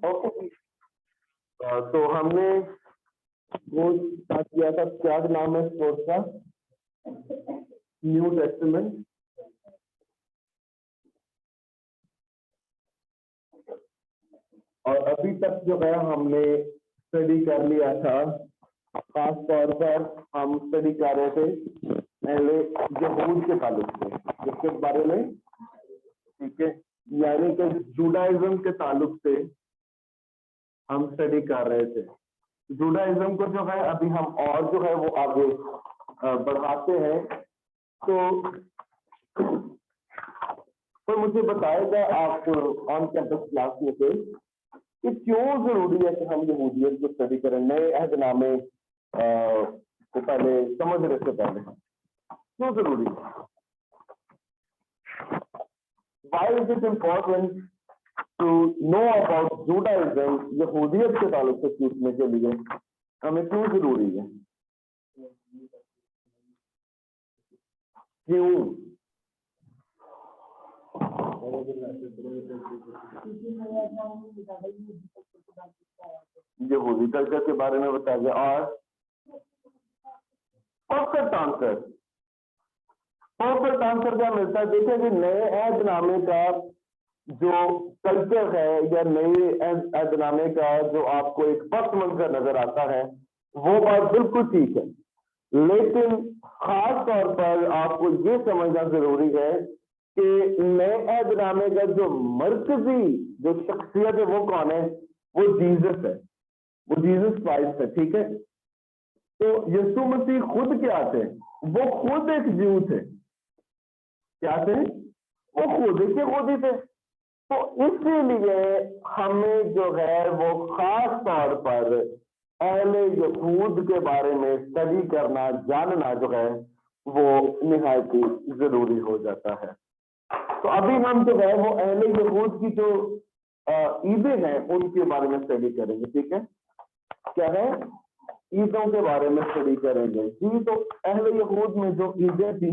Okay. तो हमने course start किया था, क्या नाम है कोर्स का? New testament. और अभी तक जो है हमने स्टडी कर लिया था, खास तौर पर हम स्टडी कर रहे थे पहले यहूद के ताल्लुक से, जिसके बारे में, ठीक है, यानी कि जुडाइज्म के ताल्लुक से हम स्टडी कर रहे थे। जुडाइज्म को जो है अभी हम और जो है वो आगे बढ़ाते हैं। तो मुझे बताएगा आप ऑन कैंपस क्लास में से कि क्यों जरूरी है कि हम यहूदियत को स्टडी करें, नए अहदनामे को पहले समझने से पहले क्यों जरूरी है? Why is it important to know about Judaism? यहूदियत के ताल्लुक से सीखने के लिए हमें क्यों जरूरी है? क्यों? यहूदी कल्चर के बारे में बताया गया। और परफेक्ट आंसर क्या मिलता है? देखिए कि नए अहदनामे का जो कल्चर है या नए अहदनामे का जो आपको एक पस मंजर नजर आता है, वो बात बिल्कुल ठीक है, लेकिन खास तौर पर आपको ये समझना जरूरी है कि नए अहदनामे का जो मरकजी जो शख्सियत है वो कौन है? वो जीसस है, वो जीसस क्राइस्ट है, ठीक है। तो यीशु मसीह खुद क्या थे? वो खुद एक ज्यू थे। क्या थे? वो खुद एक यहूदी थे। तो इसीलिए हमें जो है वो खास तौर पर अहले यहूद के बारे में स्टडी करना, जानना जो है वो निहायत ही जरूरी हो जाता है। तो अभी हम जो है वो अहले यहूद की जो ईदें हैं उनके बारे में स्टडी करेंगे, ठीक है। क्या है? ईदों के बारे में स्टडी करेंगे जी। तो अहले यहूद में जो ईदें थी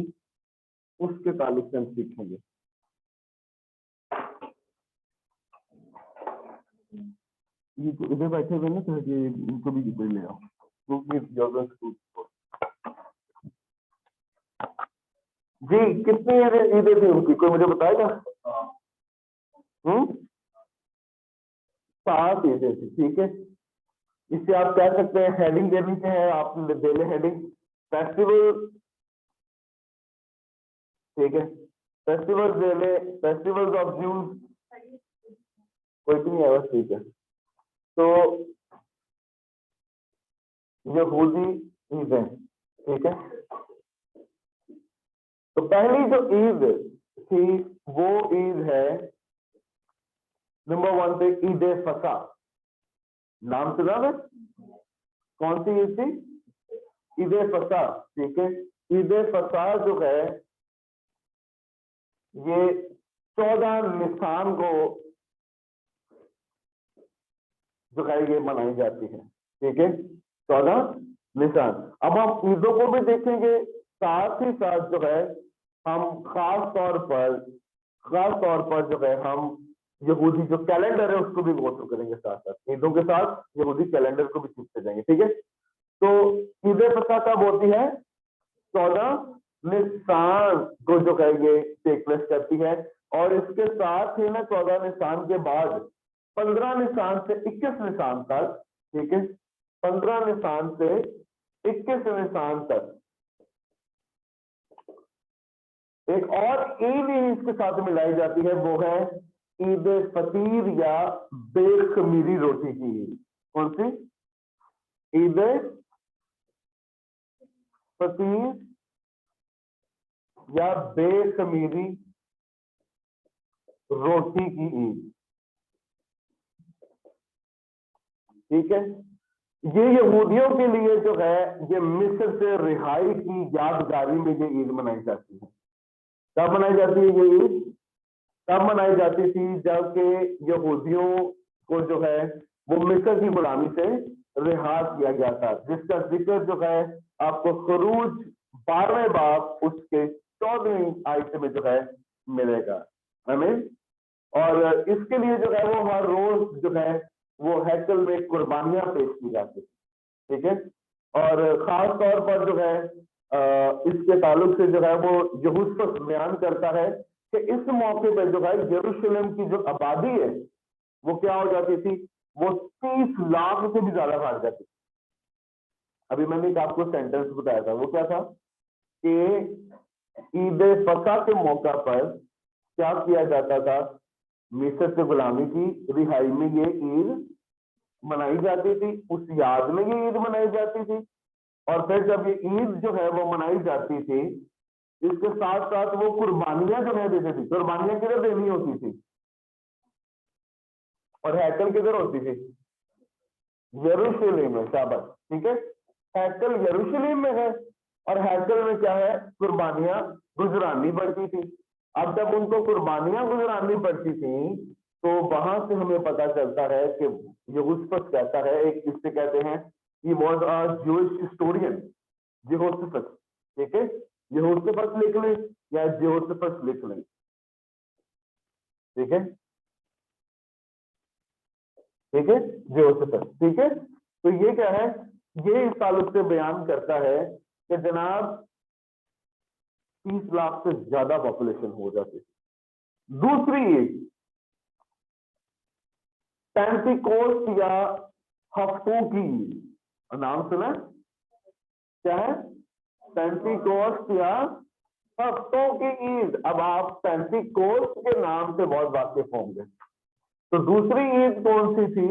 उसके ताल्लुक से हम सीखेंगे। ये तो इधर बैठे हुए ना, तो ये इनको भी कोई ले आओ। जी, कितनी ईदें थी उनकी, कोई मुझे बताएगा? 7 ईदें थी, ठीक है। इससे आप कह सकते हैं, हेडिंग दे दी है, आप दे लें हेडिंग फेस्टिवल, ठीक है। फेस्टिवल दे लें, फेस्टिवल्स ऑफ ज्यूज, कोई भी नहीं है बस, ठीक है। तो यहूदी ईदें, ठीक है। तो पहली जो ईद थी वो ईद है नंबर 1 पे ईद फसा। नाम सुना है? कौन सी ईद थी? ईद फसा, ठीक है। ईद फसा जो है ये 14 निसान को जो है ये मनाई जाती है, ठीक है। 14 निसान। अब हम ईदों को भी देखेंगे, साथ ही साथ जो है हम खास तौर पर जो है हम यहूदी जो कैलेंडर है उसको भी गो थ्रू करेंगे, साथ साथ ईदों के साथ यहूदी कैलेंडर को भी सीखते जाएंगे, ठीक है। तो ईद फसा कब होती है? 14 निसान को जो है ये टेक प्लेस करती है। और इसके साथ ही ना 14 निसान के बाद 15 निसान से 21 निसान तक, ठीक है, 15 निसान से 21 निसान तक एक और ईद ही इसके साथ मिलाई जाती है, वो है ईद फतीर या बेखमीरी रोटी की ईद। कौन सी? ईद फतीर या बेखमीरी रोटी की ईद, ठीक है। ये यहूदियों के लिए जो है ये मिस्र से रिहाई की यादगारी में ये ईद मनाई जाती है। कब मनाई जाती है ये ईद? तब मनाई जाती थी जबकि यहूदियों को जो है वो मिस्र की गुलामी से रिहा किया गया था, जिसका जिक्र जो है आपको खरूज 12वें बाब उसके 14वीं आयत में जो है मिलेगा हमें। और इसके लिए जो है वो हर रोज जो है वो हैकल में कुर्बानियां पेश की जाती, ठीक है। और खास तौर पर जो है इसके ताल्लुक से जो है वो यहूसुफ बयान करता है कि इस मौके पर जो है यरूशलेम की जो आबादी है वो क्या हो जाती थी, वो 30 लाख से भी ज्यादा बढ़ जाती। अभी मैंने एक आपको सेंटेंस बताया था, वो क्या था कि ईद फसा के मौका पर क्या किया जाता था, मिस्र से गुलामी की रिहाई में ये ईद मनाई जाती थी, उस याद में ये ईद मनाई जाती थी। और फिर जब ये ईद जो है वो मनाई जाती थी, इसके साथ साथ वो कुर्बानियां जो है देती थी। कुर्बानियां किधर देनी होती थी और हैकल किधर होती थी, यरूशलेम में। शाबाश, ठीक है। हैकल यरूशलेम में है और हैकल में क्या है, कुर्बानियां गुजरानी पड़ती थी। अब जब उनको कुर्बानियां गुजरानी पड़ती थी तो वहां से हमें पता चलता है कि यहूसुफ कहता है, एक इससे कहते हैं he was a Jewish historian, यहोशुफत, ठीक है। यहोशुफत लिख लें या यहोशुफत लिख लें, ठीक है, ठीक है, यहोशुफत, ठीक है। तो ये क्या है, ये इस ताल्लुक से बयान करता है कि जनाब 30 लाख से ज्यादा पॉपुलेशन हो जाती। दूसरी पेंटिकोस्ट या हफ्तों की ईद, नाम सुना क्या है, पेंटिकोस्ट या हफ्तों की ईद। अब आप पेंटिकोस्ट के नाम से बहुत वाकिफ होंगे। तो दूसरी ईद कौन सी थी,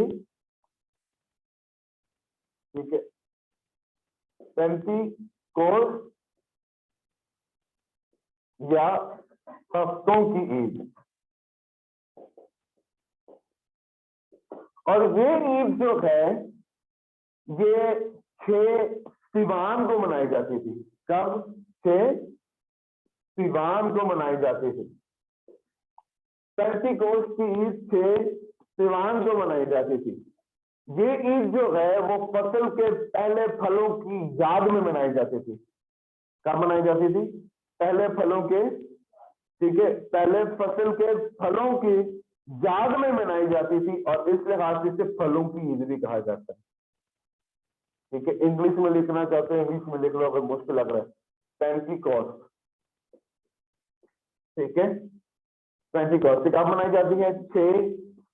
ठीक है, पेंटिकोस्ट या हफ्तों की ईद। और ये ईद जो है ये 6 सिवान को मनाई जाती थी। कब, 6 सिवान को मनाई जाती थी। पेंटिकोस्ट की ईद 6 सिवान को मनाई जाती थी। ये ईद जो है वो फसल के पहले फलों की याद में मनाई जाती थी। कब मनाई जाती थी, पहले फलों के, ठीक है, पहले फसल के फलों की याद में मनाई जाती थी। और इस लिहाज से इसे फलों की ईद भी कहा जाता है, ठीक है। इंग्लिश में लिखना चाहते हैं, इंग्लिश में लिख लो अगर मुश्किल लग रहा है, पेंटिकॉस्ट, ठीक है। पेंटिकॉस्ट कब मनाई जाती है, 6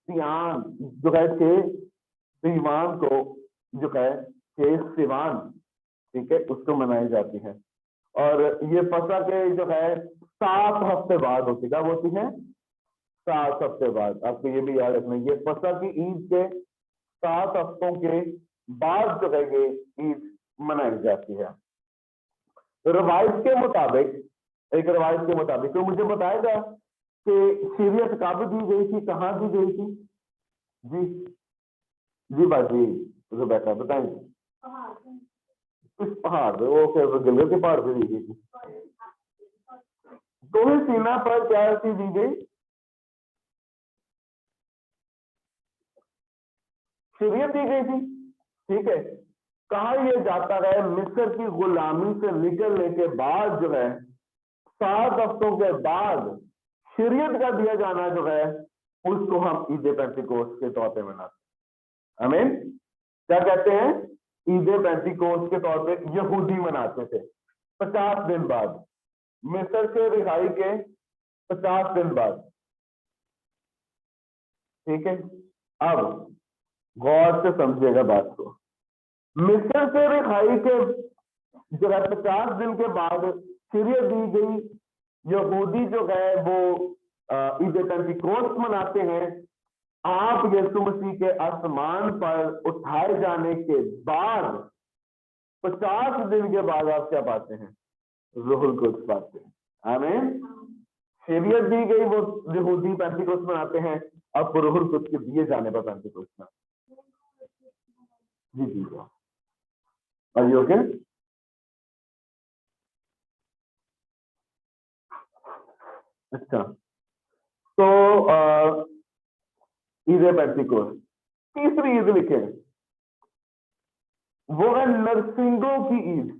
सियान जो है, 6 सिवान को जो है, 6 सिवान, ठीक है, उसको मनाई जाती है। और ये फसा के जो है 7 हफ्ते बाद होती, कब होती है, 7 हफ्ते बाद। आपको ये भी याद रखना, ये फसा की ईद के 7 हफ्तों के बाद जो है ये ईद मनाई जाती है। रवायत के मुताबिक, एक रवायत के मुताबिक, तो मुझे बताएगा कि सीरियत कब दी गई थी, कहाँ दी गई थी, जी जी बाजी रुबैका बताएंगे। किस पहाड़ पे, वो क्या गिलगित के पहाड़ पे दी गई थी, दोहे सीना पर क्या सी दी गई, सीरियत दी गई थी, ठीक है। कहा यह जाता है, मिस्र की गुलामी से निकलने के बाद जो है 7 हफ्तों के बाद शरीयत का दिया जाना जो है उसको हम ईद पेंटिकोस्ट के तौर पे मनाते हैं। आमीन। क्या कहते हैं, ईद पेंटिकोस्ट के तौर पे यहूदी मनाते थे 50 दिन बाद, मिस्र से रिहाई के 50 दिन बाद, ठीक है। अब गौर से समझिएगा बात को, मिस्र से रिहाई के जो है 50 दिन के बाद सीरियत दी गई, यहूदी जो है वो ईद पेंटिकोस्ट मनाते हैं। आप यीशु मसीह के आसमान पर उठाए जाने के बाद 50 दिन के बाद आप क्या पाते हैं, रूहुल कुद्स पाते हैं। आमीन। शरीयत दी गई, वो यहूदी पेंटिकोस्ट मनाते हैं, अब रूहुल कुद्स के दिए जाने पर पेंटिकोस्ट मनाते हैं। जी जी, आर यू ओके? अच्छा, तो ईद पेंटिकोस्ट। तीसरी ईद लिखे, वो है नरसिंगों की Eid,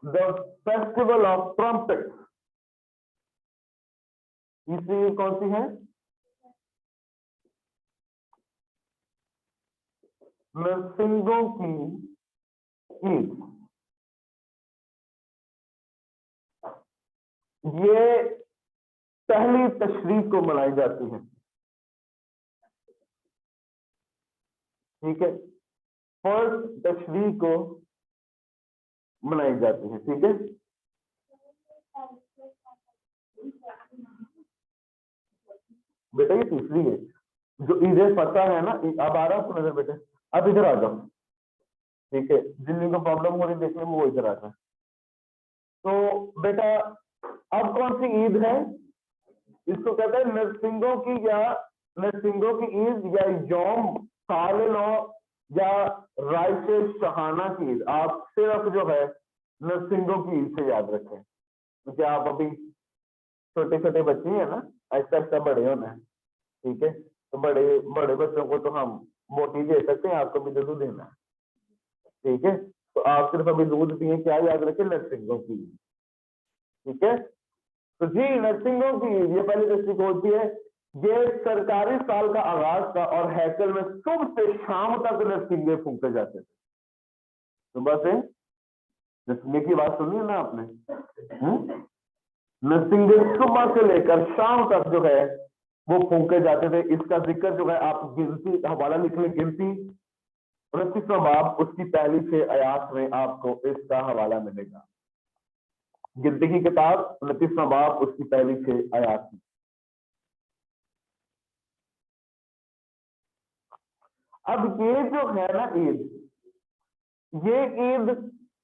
the festival of trumpet. तीसरी ईद कौन सी है, नरसिंगों की ईद, ये पहली तशरीक को मनाई जाती है। ठीक है, फर्स्ट तशरीक को मनाई जाती है। ठीक है, बेटा ये तीसरी है जो ईद फतह है ना। अब आ रहा है नजर बेटे, अब इधर आ जाओ। ठीक है, जिन को प्रॉब्लम हो रही देखने में वो इधर आ जाए। तो बेटा अब कौन सी ईद है? इसको कहते हैं नरसिंगों की, या नरसिंगों की ईद, या यौम साल-ए-नौ, या राइशे शहाना की ईद। आप सिर्फ जो है नरसिंगों की ईद से याद रखें, क्योंकि आप अभी छोटे छोटे बच्चे हैं ना, ऐसा ऐसा बड़े होना है। ठीक है, तो बड़े बड़े बच्चों को तो हम मोटी दे सकते हैं, आपको भी दूध देना है। ठीक है, तो आप सिर्फ अभी दूध पिए, क्या याद रखें? नरसिंगों की। ठीक है, तो जी नरसिंगों की ये पहली दृष्टि होती है। ये सरकारी साल का आगाज था और हैकल में सुबह से शाम तक नरसिंगे फूके जाते थे। सुबह से नरसिंगे की बात सुनी है ना आपने? नरसिंगे सुबह से लेकर शाम तक जो है वो फूके जाते थे। इसका जिक्र जो है आप गिनती हवाला लिख लें, गिनती 29वां बाब उसकी पहली 6 आयात में आपको इसका हवाला मिलेगा। गिनती की किताब 29वां बाब उसकी पहली 6 आयात में। अब ये जो है ना ईद, ये ईद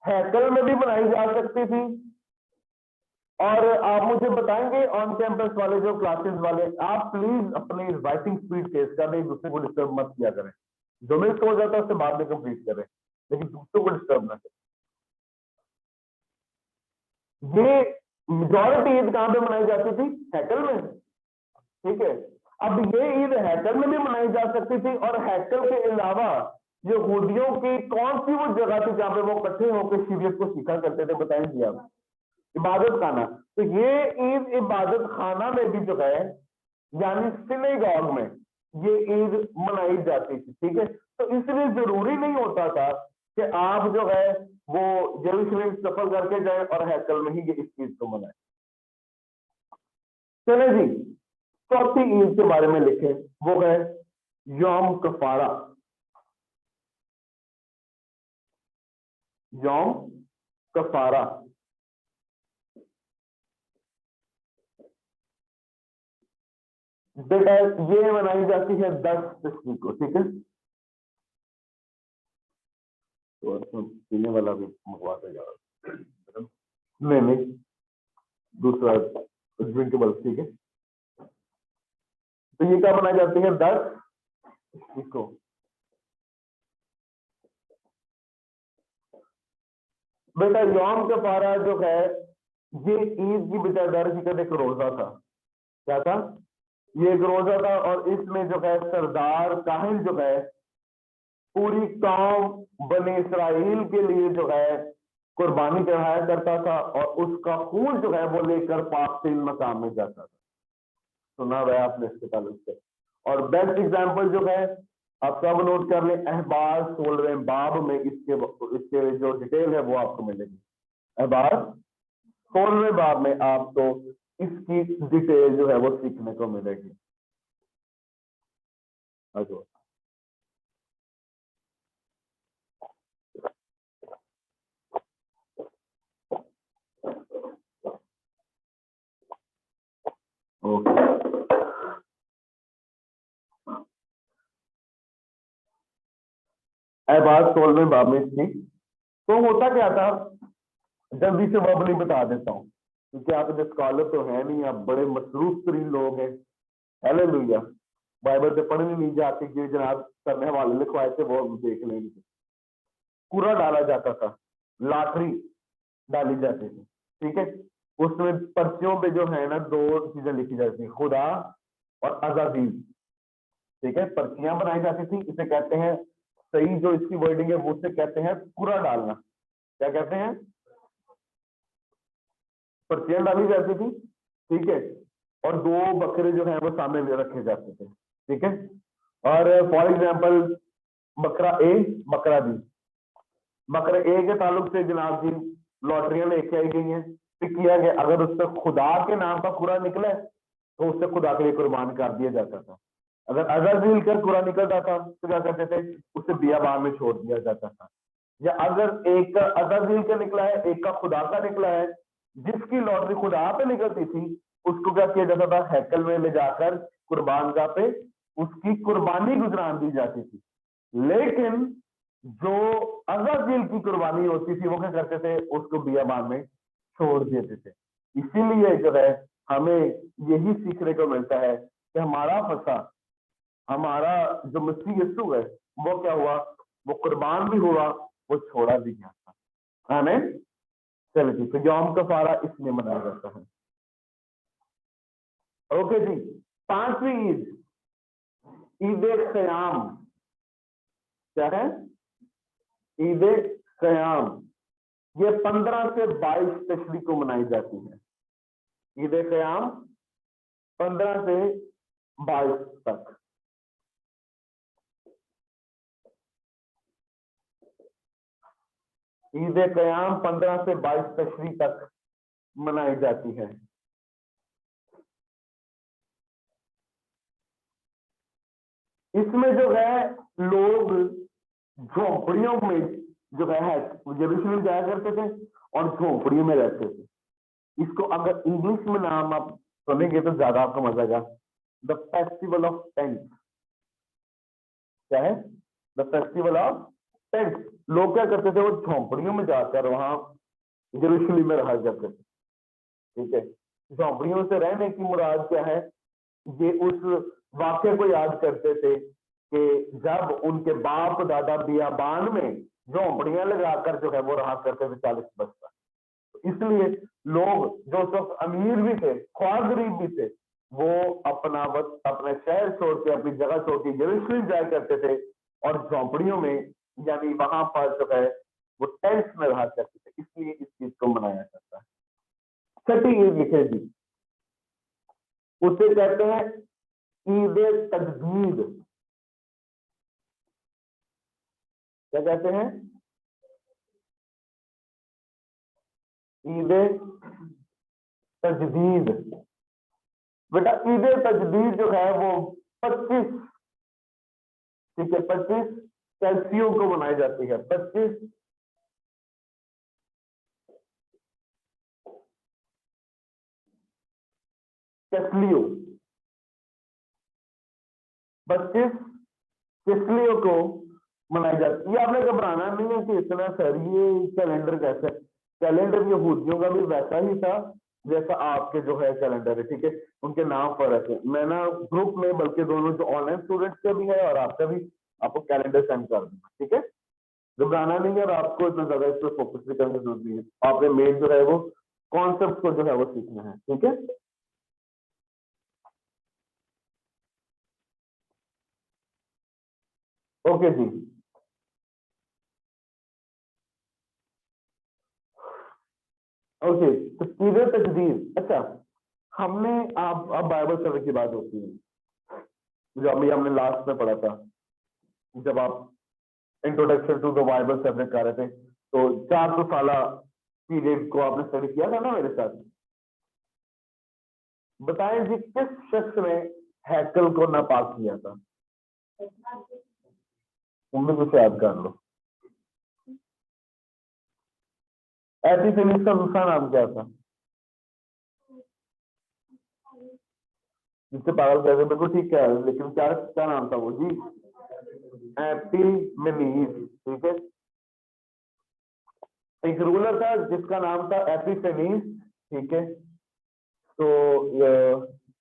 हैकल में भी मनाई जा सकती थी। और आप मुझे बताएंगे ऑन कैंपस वाले जो क्लासेस वाले, आप प्लीज अपनी राइटिंग स्पीड तेज कर दें, एक दूसरे को डिस्टर्ब मत किया करें। जो मिस हो जाता है उससे बाद में कंप्लीट करें, लेकिन दूसरों को डिस्टर्ब ना करें। ये मेजॉरिटी ईद कहां पे मनाई जाती थी? हैकल में। ठीक है, अब ये ईद हैकल में भी मनाई जा सकती थी, और हैकल के अलावा यहूदियों की कौन सी वो जगह थी जहां पे वो इकट्ठे होकर शरीयत को सीखा करते थे? बताएंगे आप। इबादत खाना। तो ये ईद इबादत खाना में भी जो है, यानी सिनेगॉग में ये ईद मनाई जाती थी। ठीक है, तो इसलिए जरूरी नहीं होता था कि आप जो है वो यरूशलेम सफर करके जाए और हैकल में ही ये इस चीज को मनाए। चले जी, चौथी ईद के बारे में लिखे, वो है यौम कफारा। यौम कफारा बेटा ये मनाई जाती है 10 तशरीक को। ठीक है, तो पीने वाला भी मंगवाते जाओ। नहीं नहीं, दूसरा ड्रिंकेबल। ठीक है, तो ये क्या बनाई जाती है? 10 को। बेटा यौम कफारा जो है ये ईद की बजाय दर हकीकत एक रोजा था। क्या था? ये एक रोजा था, और इसमें जो है सरदार काहिल जो है पूरी कौम बनी इसराइल के लिए जो है कुर्बानी चढ़ाया करता था, और उसका खून जो है वो लेकर पाक-तीन मकाम में जाता था। सुना है आपने इसके ताल्लुक से? और बेस्ट एग्जांपल जो है आप सब नोट कर लें, अहबार 16वें बाब में इसके जो डिटेल है वो आपको मिलेगी। अहबार 16वें बाब में आपको इसकी डिटेल जो है वो सीखने को मिलेगी। अच्छा, ओके। अहबार 16वें बाब में इसकी, तो होता क्या था, जल्दी से वर्ब नहीं बता देता हूँ क्योंकि आप जो स्कॉलर तो है नहीं, आप बड़े मसरूफ तरीन लोग हैं। हालेलुया, बाइबल से पढ़ने नहीं जाते कि जनाब करने वाले लिखवाए थे वो देख लेंगे। कूड़ा डाला जाता था, लाटरी डाली जाती थी। ठीक है, उसमें पर्चियों पे जो है ना 2 चीजें लिखी जाती थी, खुदा और आजादी। ठीक है, पर्चियां बनाई जाती थी, इसे कहते हैं, सही जो इसकी वर्डिंग है वो उसे कहते हैं कूड़ा डालना। क्या कहते हैं? पर्चियां डाली जाती थी। ठीक है, और 2 बकरे जो है वो सामने रखे जाते थे। ठीक है, और फॉर एग्जाम्पल बकरा ए बकरा बी। बकरा ए के ताल्लुक से जनाब जी लॉटरियां लेके आई गई हैं, फिर किया गया अगर उससे खुदा के नाम का कुरा निकले तो उससे खुदा के लिए कुर्बान कर दिया जाता था। अगर अज़ाज़ील का कुरा निकलता था तो क्या करते थे, उसे बियाबान में छोड़ दिया जाता था। या अगर एक का अज़ाज़ील का निकला है, एक का खुदा का निकला है, जिसकी लॉटरी खुदा पे निकलती थी उसको क्या किया जाता था, हैकल में ले जाकर कुर्बानगाह पे उसकी कुर्बानी गुजरान दी जाती थी। लेकिन जो अज़ाज़ील की कुर्बानी होती थी वो क्या करते थे, उसको बियाबान में छोड़ देते थे। इसीलिए जो है हमें यही सीखने को मिलता है कि हमारा फसा, हमारा जो मसीह यीशु है वो क्या हुआ, वो कुर्बान भी हुआ, वो छोड़ा भी गया था। आमीन। चलिए जी, तो यौम कफारा इसलिए मनाया जाता है। ओके जी, पांचवी ईद, ईद क़याम। क्या है? ईद क़याम। ये 15 से 22 तशरी को मनाई जाती है। ईद क़याम 15 से 22 तक। ईद क़याम 15 से 22 तशरी तक मनाई जाती है। इसमें जो है लोग झोंपड़ियों में जो है यरूशलेम जाया करते थे और झोंपड़ियों में रहते थे। इसको अगर इंग्लिश में नाम आप सुनेंगे तो ज्यादा आपको मजा आएगा, द फेस्टिवल ऑफ टेंट। क्या है? The festival of tent. लोग क्या करते थे, वो झोंपड़ियों में जाकर वहां यरूशलेम में रहा करते थे। ठीक है, झोंपड़ियों से रहने की मुराद क्या है, ये उस वाक्य को याद करते थे कि जब उनके बाप दादा बियाबान में झोंपड़ियां लगाकर जो है वो रहा करते थे 40 वर्ष तक। इसलिए लोग जो उस वक्त अमीर भी थे, ख्वाह गरीब भी थे, वो अपने शहर छोड़ के, अपनी जगह छोड़ के यरूशलेम जाया करते थे और झोंपड़ियों में यानी वहां पर जो है वो टेंट्स में रहा करते थे। इसलिए इस चीज को मनाया जाता है। छठी ईद लिखे जी, उसे कहते हैं ईद तजदीद। क्या कहते हैं? ईद तजदीद। बेटा ईद तजदीद जो है वो 25, ठीक है, 25 कैल्सियों को मनाई जाती है। 25 कैसलियो, 25 कैसलियो को मनाई जाती है। ये आपने घबराना नहीं है कि इतना सर ये कैलेंडर कैसा है। कैलेंडर यहूदियों का भी वैसा ही था जैसा आपके जो है कैलेंडर है। ठीक है, उनके नाम फर्क है। मैं ना ग्रुप में, बल्कि दोनों जो ऑनलाइन स्टूडेंट्स का भी है और आपका भी, आपको कैलेंडर सेंड कर दूंगा। ठीक है, घबराना नहीं है और आपको इतना ज्यादा इस पर फोकस भी करने की जरूरत नहीं है। आपने मेन जो है वो कॉन्सेप्ट को जो है वो सीखना है। ठीक है, ओके जी। ओके, तो ईद तजदीद। अच्छा, हमने आप अब बाइबल सर्वे की बात होती है जो अभी हमने लास्ट में पढ़ा था, जब आप इंट्रोडक्शन टू द बाइबल सर्वे कर रहे थे, तो 400 साल पीरियड को आपने स्टडी किया था ना मेरे साथ। बताएं जी, किस शख्स ने हैकल को नापाक किया था? उम्मीद कुछ याद कर लो। एपीफेनिस का दूसरा नाम क्या था? जिससे पागल कहते, बिल्कुल ठीक है, लेकिन क्या क्या नाम था वो जी? एपीमेनीस। ठीक है, एक रूलर था जिसका नाम था एपीफेनीस। ठीक है, तो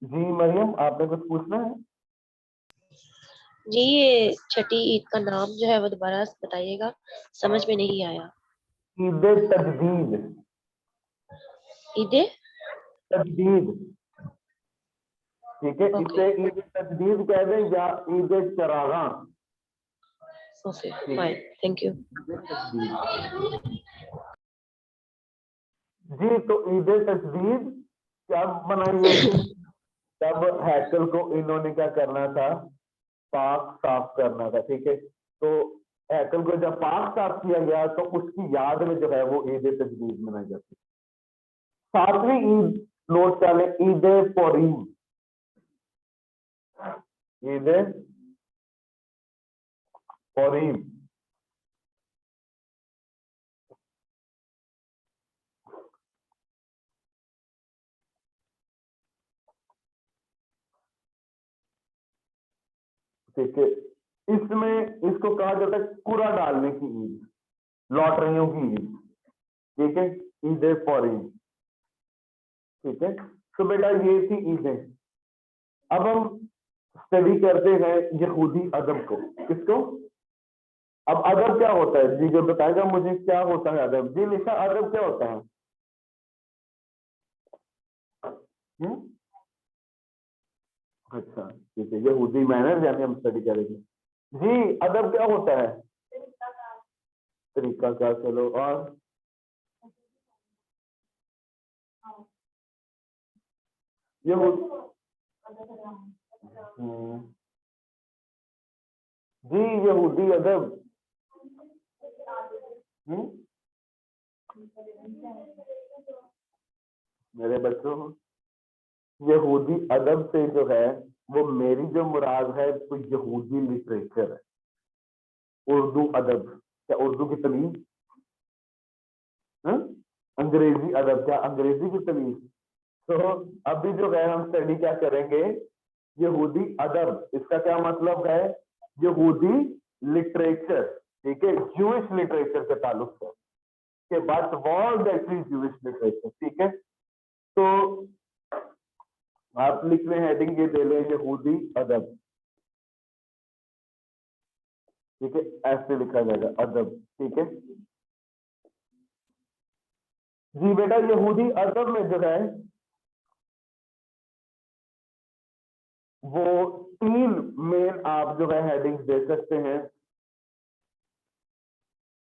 जी मरियम, आपने कुछ पूछना है? जी, ये छठी ईद का नाम जो है वो दोबारा बताइएगा, समझ में नहीं आया। ईद तजदीद। ईद तजदीद, ठीक है, ओके इसे ईद तजदीद कह दें या ईद चरागा। ओके ठीक फाइन, है, थैंक यू। ईद तजदीद जी। तो ईद तजदीद कब मनाई गई थी? तब हैकल को इन्होंने क्या करना था, पाक साफ करना था। ठीक है, तो हैकल को जब पाक साफ किया गया तो उसकी याद में जो है वो ईद तजदीद मनाई जाती है। 7वीं ईद नोट कर लें, ईद फौरीम। ईद फौरीम ठीक है, इसमें इसको कहा जाता है कुरा डालने की ईद, लॉटरियों की ईद। ठीक है, ईद फौरीम। ठीक है, तो बेटा ये थी ईदें। अब हम स्टडी करते हैं यहूदी अदब को। किसको? अब अदब क्या होता है जी, जो बताएगा मुझे क्या होता है अदब। जी निशा, अदब क्या होता है? अच्छा ठीक है, यहूदी मैनर यानी हम स्टडी करेंगे। जी अदब क्या होता है? तरीका का। चलो, और यहूदी जी यहूदी अदब। मेरे बच्चों, यहूदी अदब से जो है वो मेरी जो मुराद है तो यहूदी लिटरेचर है, उर्दू अदब। क्या उर्दू की तमीज? अंग्रेजी अदब, क्या अंग्रेजी की तमीज? तो अभी जो है हम स्टडी क्या करेंगे, यहूदी अदब। इसका क्या मतलब है? यहूदी लिटरेचर। ठीक है, जूइश लिटरेचर के ताल्लुक से के बाद wall that is Jewish literature. ठीक है, तो आप लिख रहे हैं हेडिंग ये दे लें, यहूदी अदब। ठीक है, ऐसे लिखा जाएगा अदब। ठीक है जी बेटा, यहूदी अदब में जो है वो 3 मेन आप जो है हेडिंग्स दे सकते हैं।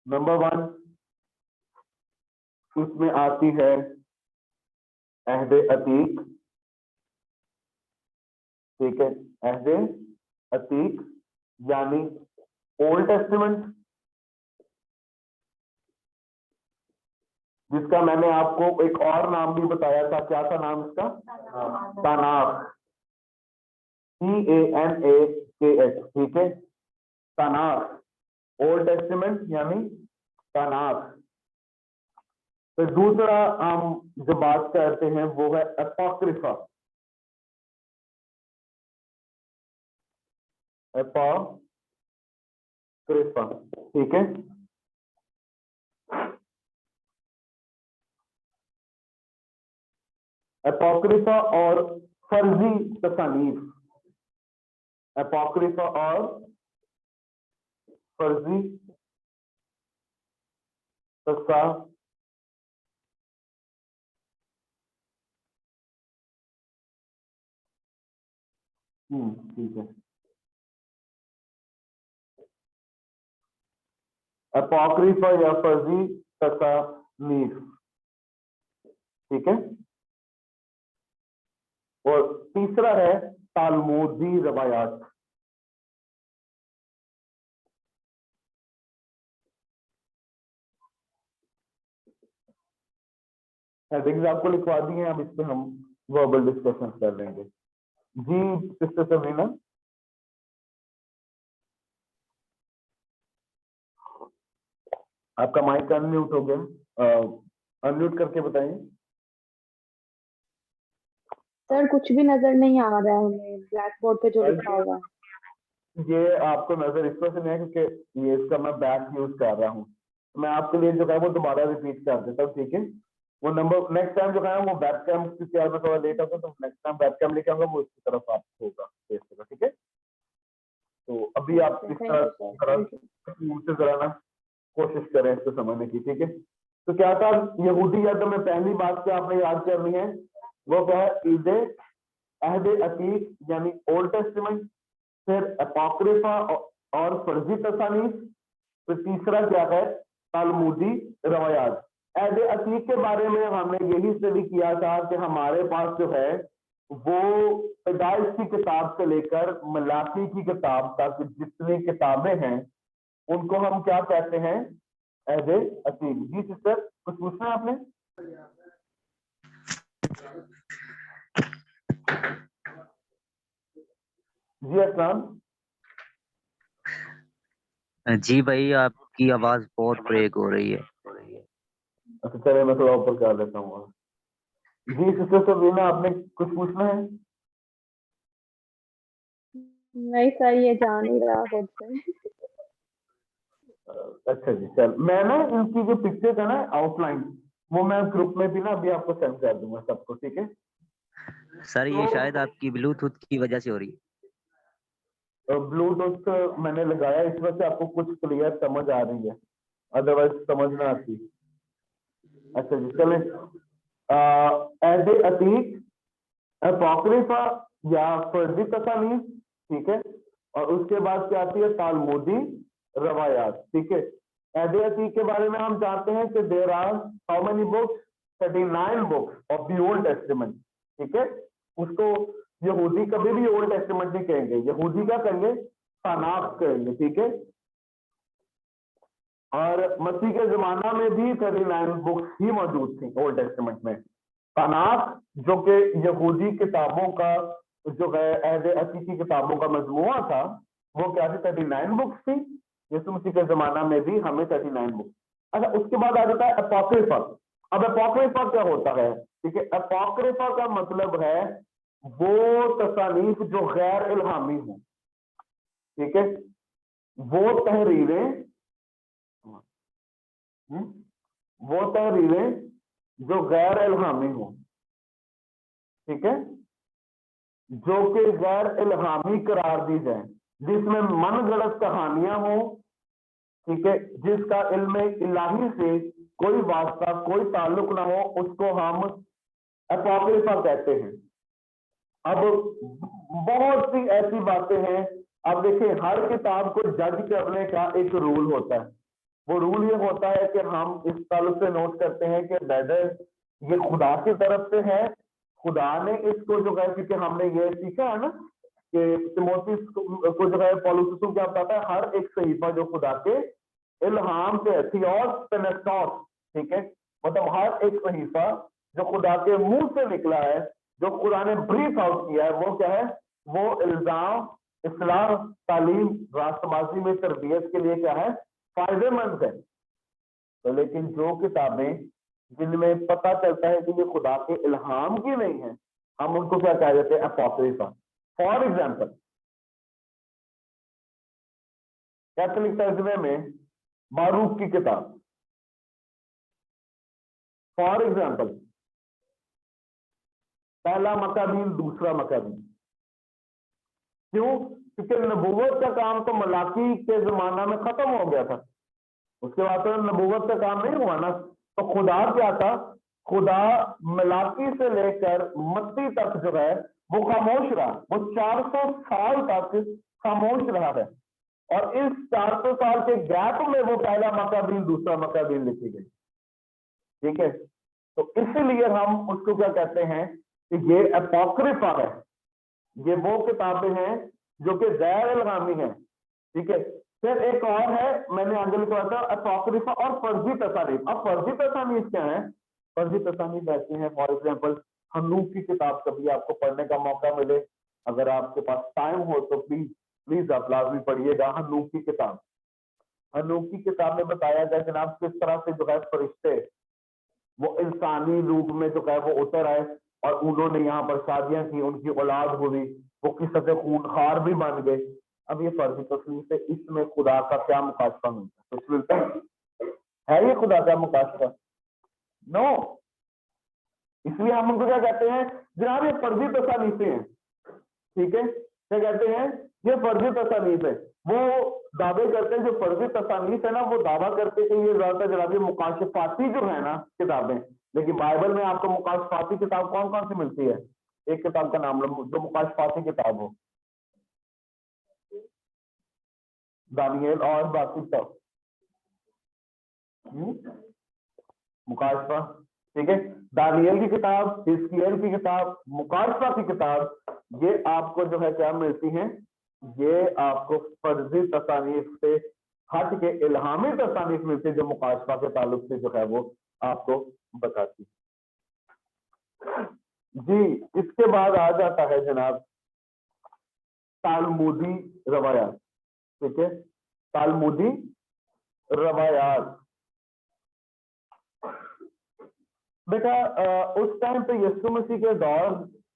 नंबर 1 उसमें आती है अहद अतीक। ठीक है, अहद अतीक यानी ओल्ड टेस्टामेंट, जिसका मैंने आपको एक और नाम भी बताया था। क्या था नाम इसका? तानाख। TANAKH। ठीक है, तानाख, ओल्ड टेस्टामेंट यानी तानाख। तो दूसरा हम जो बात करते हैं वो है एपोक्रिफा। एपोक्रिफा। ठीक है, एपोक्रिफा और फर्जी तसानीफ। एपोक्रिफा और फर्जी तसानीफ। ठीक है, एपोक्रिफा या फर्जी तसानीफ। ठीक है, और तीसरा है तालमुदी रवायात। हेडिंग्स आपको लिखवा दी हैं, अब इस पे हम वर्बल डिस्कशन कर लेंगे। जी सिस्टर सबरीना, आपका माइक अनम्यूट हो गया, अनम्यूट करके बताइए। सर कुछ भी नजर नहीं आ रहा है हमें ब्लैक बोर्ड पे जो लिखा हुआ है। ये आपको नजर इस वजह से नहीं है क्योंकि ये इसका मैं बैक यूज कर रहा हूँ। मैं आपके लिए जो है वो दोबारा रिपीट कर देता हूँ। ठीक है, वो नंबर नेक्स्ट टाइम जो है वो वेब कैम, क्योंकि आज मैं थोड़ा लेट होगा तो नेक्स्ट टाइम वेब कैम लेके आऊंगा, वो इसकी तरफ आप होगा फेस होगा। ठीक है, तो अभी आप इस तरह से जरा ना कोशिश करें इसको समझने की। ठीक है, तो क्या था यहूदी अदब में पहली बात क्या आपने याद करनी है, वो क्या है? ईद अहद अतीक यानी ओल्ड टेस्टामेंट, फिर एपोक्रिफा और फर्जी तसानीफ, फिर तीसरा क्या है? तालमुदी रवायात। अहद अतीक के बारे में हमने यही स्टडी किया था कि हमारे पास जो है वो पैदाइश की किताब से लेकर मलाकी की किताब तक जितनी किताबें हैं उनको हम क्या कहते हैं? एज ए अतीक। जी सिस्टर, कुछ पूछना है आपने? जी अस्सलाम। जी भाई, आपकी आवाज बहुत ब्रेक हो रही है। अच्छा चलिए मैं थोड़ा ऊपर कर देता हूँ। जी सिस्टर सबरीना, आपने कुछ पूछना है? नहीं सर, ये जा नहीं रहा खुद से। अच्छा जी, चल मैं ना इनकी जो पिक्चर्स है ना आउटलाइन, वो मैं ग्रुप में भी ना अभी आपको सेंड कर दूंगा सबको, ठीक है? सर ये शायद आपकी ब्लूटूथ की वजह से हो रही है। तो ब्लूटूथ मैंने लगाया इस वजह से आपको कुछ क्लियर समझ आ रही है, अदरवाइज समझ ना आती। अच्छा जी चले, एज ए अतीक, अपॉक्रिफा या फर्जी तसानीफ, ठीक है? और उसके बाद क्या आती है? तालमुदी रवायात, ठीक है? एज ए अतीक के बारे में हम जानते हैं कि there are how many books? 39 books of the old testament, ठीक है? उसको यहूदी कभी भी ओल्ड टेस्टामेंट नहीं कहेंगे, यहूदी क्या कहेंगे? तानाख कहेंगे, ठीक है? और मसीह के जमाना में भी 39 बुक्स ही मौजूद थी ओल्ड टेस्टामेंट में। तानाख जो कि यहूदी किताबों का जो है एज ए अतीक की किताबों का मजमुआ था, वो क्या थी? 39 बुक्स थी। यीशु मसीह के जमाना में भी हमें 39 बुक्स। अच्छा, उसके बाद आ जाता है अपॉक्रिफा। अब अपॉक्रिफा क्या होता है? ठीक है, अपॉक्रिफा का मतलब है वो तसानीफ जो गैर इल्हामी हो, ठीक है? वो तहरीरें, वो तहरीरें जो गैर इल्हामी हो, ठीक है? जो कि गैर इल्हामी करार दी जाए, जिसमें मनगढ़ंत कहानियां हो, ठीक है? जिसका इल्म इलाही से कोई वास्ता कोई ताल्लुक ना हो, उसको हम अपॉक्रिफा कहते हैं। अब बहुत सी ऐसी बातें हैं। अब देखिए, हर किताब को जज करने का एक रूल होता है। वो रूल ये होता है कि हम इस ताल्लुक से नोट करते हैं कि वेदर ये खुदा की तरफ से है, खुदा ने इसको जो है, क्योंकि हमने ये सीखा है ना कि तिमोथी को जो है पौलुस क्या बताता है? हर एक सहीफा जो खुदा के इल्हाम से, थियोस पेनेटोस, ठीक है? मतलब हर एक सहीफा जो खुदा के मुंह से निकला है, जो खुदा ने ब्रीफ आउट किया है, वो क्या है? वो इल्जाम, इस्लाह, तालीम, रास्तबाजी में तरबियत के लिए क्या है? फायदेमंद है। तो लेकिन जो किताबें जिनमें पता चलता है कि ये खुदा के इल्हाम की नहीं है, हम उनको क्या कह देते हैं? अपॉक्रिफा। फॉर एग्जाम्पल, कैथोलिक तर्जुमे में बारूक की किताब, फॉर एग्जाम्पल पहला मकाबीन, दूसरा मकाबीन। क्यों? क्योंकि नबूवत का काम तो मलाकी के जमाना में खत्म हो गया था, उसके बाद तो नबूवत का काम नहीं हुआ ना। तो खुदा क्या था? खुदा मलाकी से लेकर मत्ती तक जो है वो खामोश रहा, वो 400 साल तक खामोश रहा है। और इस 400 साल के गैप में वो पहला मकाबीन, दूसरा मकाबीन लिखी गई, ठीक है? तो इसीलिए हम उसको क्या कहते हैं कि ये अपॉक्रिफा है। ये वो किताबें हैं जो कि गैर इल्हामी है, ठीक है? फिर एक और है, मैंने आगे लिखा था अपॉक्रिफा और फर्जी तसानीफ। अब फर्जी तसानीफ क्या है? फर्जी तसानीफ ऐसी हैं, फॉर एग्जांपल हनूक की किताब कभी आपको पढ़ने का मौका मिले, अगर आपके पास टाइम हो तो प्लीज प्लीज आप लाजमी पढ़िएगा हनूक की किताब। हनूक की किताब में बताया गया जनाब किस तरह से जो है फरिश्ते वो इंसानी रूप में जो है वो उतर आए और उन्होंने यहाँ पर शादियां की, उनकी औलाद हुई, वो किस तरह खूनखार भी बन गए। अब ये फर्जी तस्वीर से इसमें खुदा का क्या मुकाशफा मिलता है? कुछ मिलता है ये खुदा का मुकाशफा? नो। इसलिए हम उनको क्या कहते हैं? जनाब ये फर्जी तसानीफें हैं, ठीक है? क्या कहते हैं? ये फर्जी तसानीफ है। वो दावे करते हैं, जो फर्जी तसानीफ है ना, वो दावा करते हैं कि ये ज्यादातर जनाब मुकाशफाती जो है ना किताबें। लेकिन बाइबल में आपको मुकाशफाती किताब कौन कौन सी मिलती है? एक किताब का नाम लो जो मुकाशफाती किताब हो। दानियल और बाकी सब मुकाशफा, ठीक है? दानियल की किताब, हिजकिय्याह की किताब, मुकाशफा की किताब, ये आपको जो है क्या मिलती हैं? ये आपको फर्जी तसानीफ से हट के इल्हामी तसानीफ मिलती है जो मुकाशफा के ताल्लुक से जो है वो आपको बताती है। जी, इसके बाद आ जाता है जनाब तालमुदी रवायात। ठीक है, तालमुदी रवायात। बेटा उस टाइम पे यीशु मसीह के दौर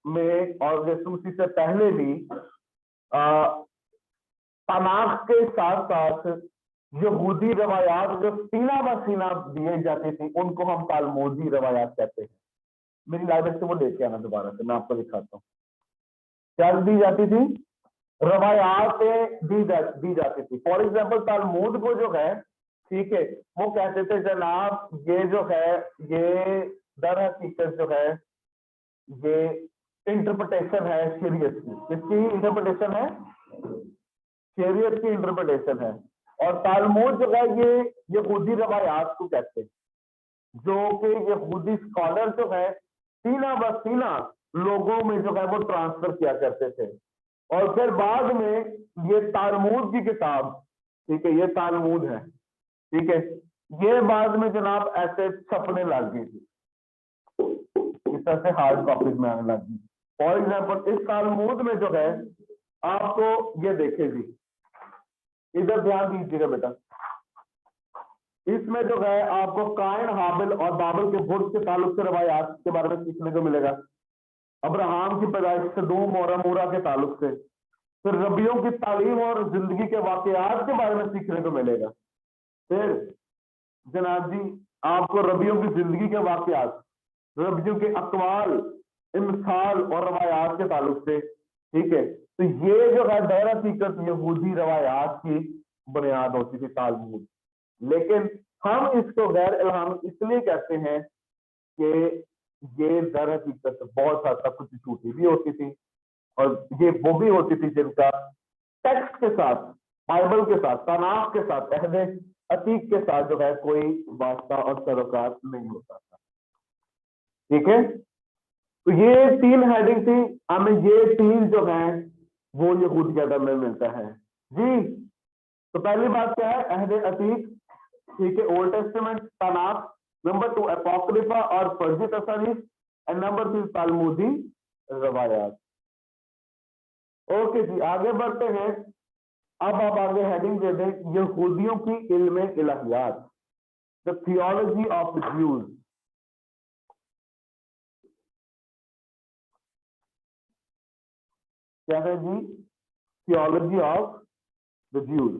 में और यीशु मसीह से पहले भी तनाख के साथ साथ यहूदी रवायात जो सीना ब सीना दिए जाती थी उनको हम तालमुदी रवायात कहते हैं। मेरी लाइब्रेरी से वो लेके आना दोबारा से, मैं आपको दिखाता हूँ। क्या दी जाती थी? रवायातें दी जाती थी। फॉर एग्जाम्पल तालमुद को जो है, ठीक है, वो कहते थे जनाब ये जो है ये दर हकीकत जो है ये इंटरप्रिटेशन है शरीयत की। किसकी इंटरप्रिटेशन है? शरीयत की इंटरप्रिटेशन है। और तालमुद जो है ये यहूदी रवायात को कहते हैं, जो कि यहूदी स्कॉलर जो है सीना ब सीना लोगों में जो है वो ट्रांसफर किया करते थे। और फिर बाद में ये तालमुद की किताब, ठीक है, ये तालमुद है, ठीक है, ये बाद में जनाब ऐसे छपने लग गई थी, इस तरह से हार्ड कॉपीज में आने लग गई। फॉर एग्जाम्पल इस तालमुद में जो है आपको ये देखेगी, इधर ध्यान दीजिएगा बेटा, इसमें जो है आपको कायन हाबिल और बाबल के बुर्ज के ताल्लुक से रवायात के बारे में सीखने को मिलेगा। अब्राहम की पैदाइश सदूम और अमूरा के ताल्लुक से, फिर रबियों की तालीम और जिंदगी के वाकयात के बारे में सीखने को मिलेगा। फिर जनाब जी आपको रबियों की जिंदगी के वाकयात, रबियों के अकवाल, इमसाल और रवायात के ताल्लुक से, ठीक है। तो ये जो है दर हकीकत यहूदी रवायात की बुनियाद होती थी तालमुद। लेकिन हम इसको गैर इल्हामी इसलिए कहते हैं कि ये दर हकीकत बहुत हद तक कुछ झूठी भी होती थी और ये वो भी होती थी जिनका टेक्स्ट के साथ, बाइबल के साथ, तनाख के साथ, अहद अतीक के साथ जो है कोई वास्ता और सरोकार नहीं होता था। ठीक है, तो ये तीन हेडिंग थी, हमें ये तीन जो है वो यहूदी के अदब में मिलता है जी। तो पहली बात क्या है? अहद अतीक, ठीक है, ओल्ड टेस्टामेंट, तनाख। नंबर 2 अपॉक्रिफा और फर्जी तसानीफ, एंड नंबर 3 तालमुदी रवायात। ओके जी, आगे बढ़ते हैं। अब आप आगे हेडिंग दे दें यहूदियों की इल्म इलाहियात, द थियोलॉजी ऑफ ज्यूज। क्या है जी? Theology of the Jews.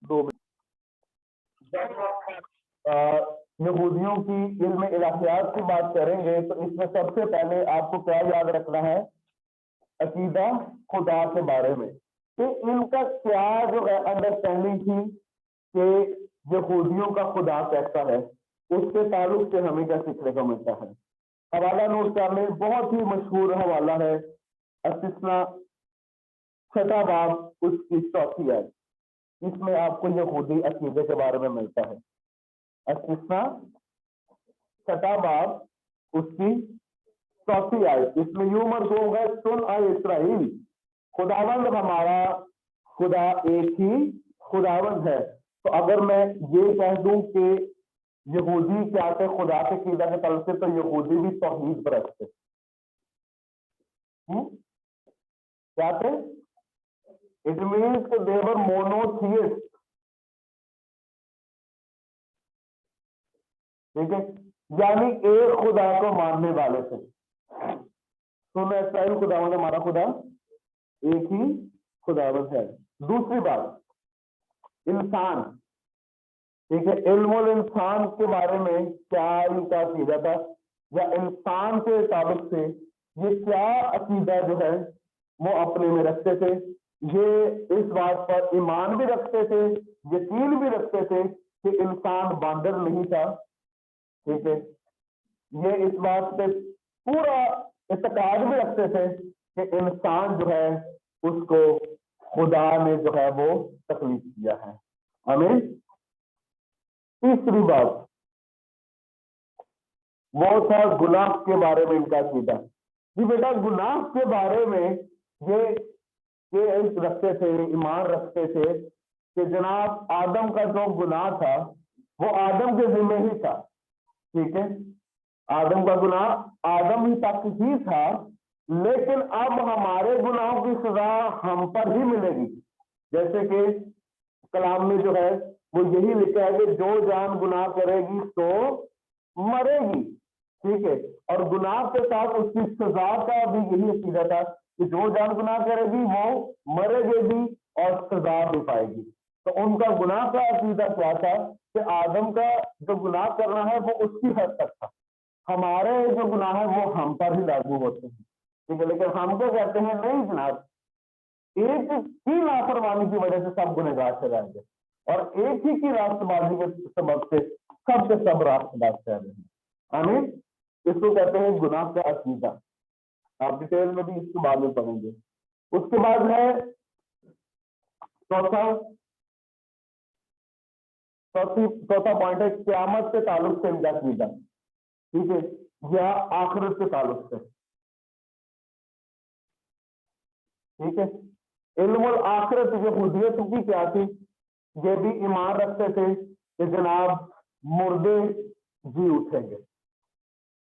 2 यहूदियों की इल्म इलाहियात की बात करेंगे तो इसमें सबसे पहले आपको क्या याद रखना है? अकीदा खुदा के बारे में, कि इनका क्या जो है अंडरस्टैंडिंग थी कि यहूदियों का खुदा कैसा है, उसके ताल्लुक से हमें क्या सीखने को मिलता है। हवाला नोट कर लें, बहुत ही मशहूर हवाला है अस्तिस्ना 6वां बाब उसकी 4थी आयत। इसमें आपको यहूदी अकीदे के बारे में मिलता है। अस्तिस्ना 6वां बाब उसकी 4थी आयत। इसमें यूं मरसूम है, सुन आए इस्राएल, खुदावंद हमारा खुदा एक ही खुदावंद है। तो अगर मैं ये कह दूं कि यहूदी क्या थे खुदा के कीदा के तल से, तो यहूदी भी तौहीद परस्त थे। क्या थे? इट मीन्स कि दे वर मोनोथियस्ट। ठीक है, यानी एक खुदा को मानने वाले थे। सुन इस्राएल, खुदावंद हमारा खुदा एक ही खुदावंद है। दूसरी बात, इंसान, ठीक है, इल्मुल इंसान के बारे में क्या इनका अकीदा था, या इंसान के ताल्लुक से ये क्या अकीदा जो है वो अपने में रखते थे। ये इस बात पर ईमान भी रखते थे, यकीन भी रखते थे कि इंसान बांदर नहीं था। ठीक है, ये इस बात पे पूरा इत्तेकाद भी रखते थे कि इंसान जो है उसको खुदा ने जो है वो तकलीफ किया है। आमीन। तीसरी बात, वो था गुनाह के बारे में इनका अकीदा। जी बेटा, गुनाह के बारे में ये एक रखते थे, ईमान रखते थे कि जनाब आदम का जो गुनाह था वो आदम के जिम्मे ही था। ठीक है, आदम का गुनाह आदम ही तक ही था, लेकिन अब हमारे गुनाहों की सजा हम पर ही मिलेगी। जैसे कि कलाम में जो है वो यही लिखा है कि जो जान गुनाह करेगी तो मरेगी। ठीक है, और गुनाह के साथ उसकी सजा का भी यही अकीदा था कि जो जान गुनाह करेगी वो मरेगी भी और सजा भी पाएगी। तो उनका गुनाह का अकीदा क्या था कि आदम का जो गुनाह करना है वो उसकी हद तक था, हमारे जो गुनाह है वो हम पर ही लागू होते हैं। ठीक है, लेकिन हम क्या कहते हैं, नहीं जनाब, एक ही लापरवाही की वजह से सब गुनहगार ठहराएंगे और एक ही की रास्तबाजी के सबब से सब के सब रास्तबाज ठहरे हैं। आमीन। इसको कहते हैं गुनाह का अकीदा। आप डिटेल में भी इसके बाद में पढ़ेंगे। उसके बाद है चौथा पॉइंट है क़यामत के ताल्लुक से इनका अकीदा। ठीक है, या आखिरत के ताल्लुक से। ठीक है, इल्मुल आखिरत यहूदियत की क्या थी, ये भी ईमान रखते थे कि जनाब मुर्दे जी उठेंगे।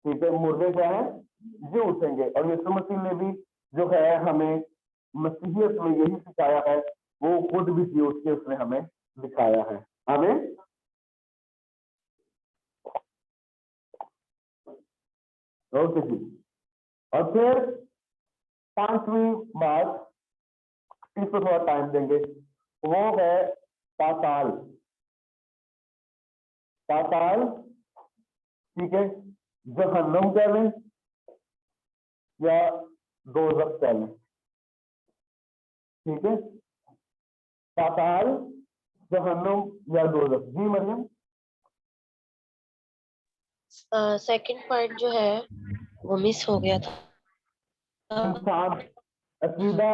ठीक है, मुर्दे क्या है, जी उठेंगे। और यीशु मसीह ने भी जो है हमें मसीहियत में यही सिखाया है, वो खुद भी जी उठ के उसने हमें दिखाया है। हमें ओके जी। और फिर पांचवी बात, इसको थोड़ा टाइम देंगे, वो है पाताल। पाताल, ठीक है, जहन्नुम कह लें या दोज़ख कह लें। ठीक है, पाताल, जहन्नुम या दोज़ख। जी मरियम। सेकंड पॉइंट जो है वो मिस हो गया था। इंसान, अकीदा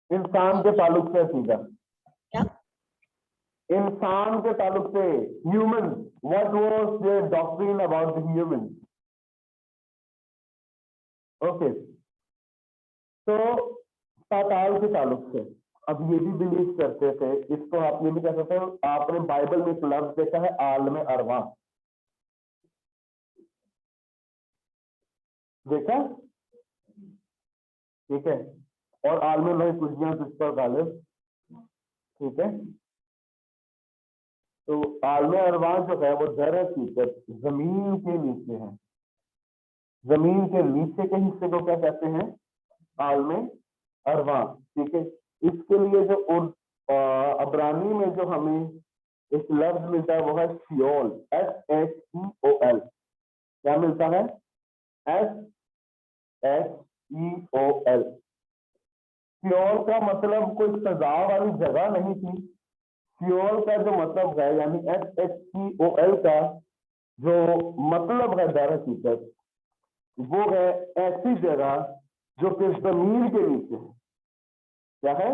इंसान के ताल्लुक से अकीदा, क्या? इंसान के ताल्लुक से, human, what was there doctrine about the human. Okay, तो पाताल के ताल्लुक से अब ये भी बिलीव करते थे, इसको आप ये भी कह सकते हो, आपने बाइबल में एक लफ्ज देखा है आलम अरवा, देखा? ठीक है, और आलम में कुर्सियां जिस पर गालिब। ठीक है, तो आलम अरवा जो है वो दर हकीकत जमीन के नीचे है। जमीन के नीचे के हिस्से को क्या कहते हैं, आलम अरवा। ठीक है, इसके लिए जो अब्रानी में जो हमें एक लफ्ज मिलता है वो है शियोल, SHEOL। क्या मिलता है, SHEOL। शियोल का मतलब कोई सजा वाली जगह नहीं थी। शियोल का जो मतलब है, यानी SHEOL का जो मतलब है दर हकीकत, वो है ऐसी जगह जो कि जमीन के नीचे है। क्या है,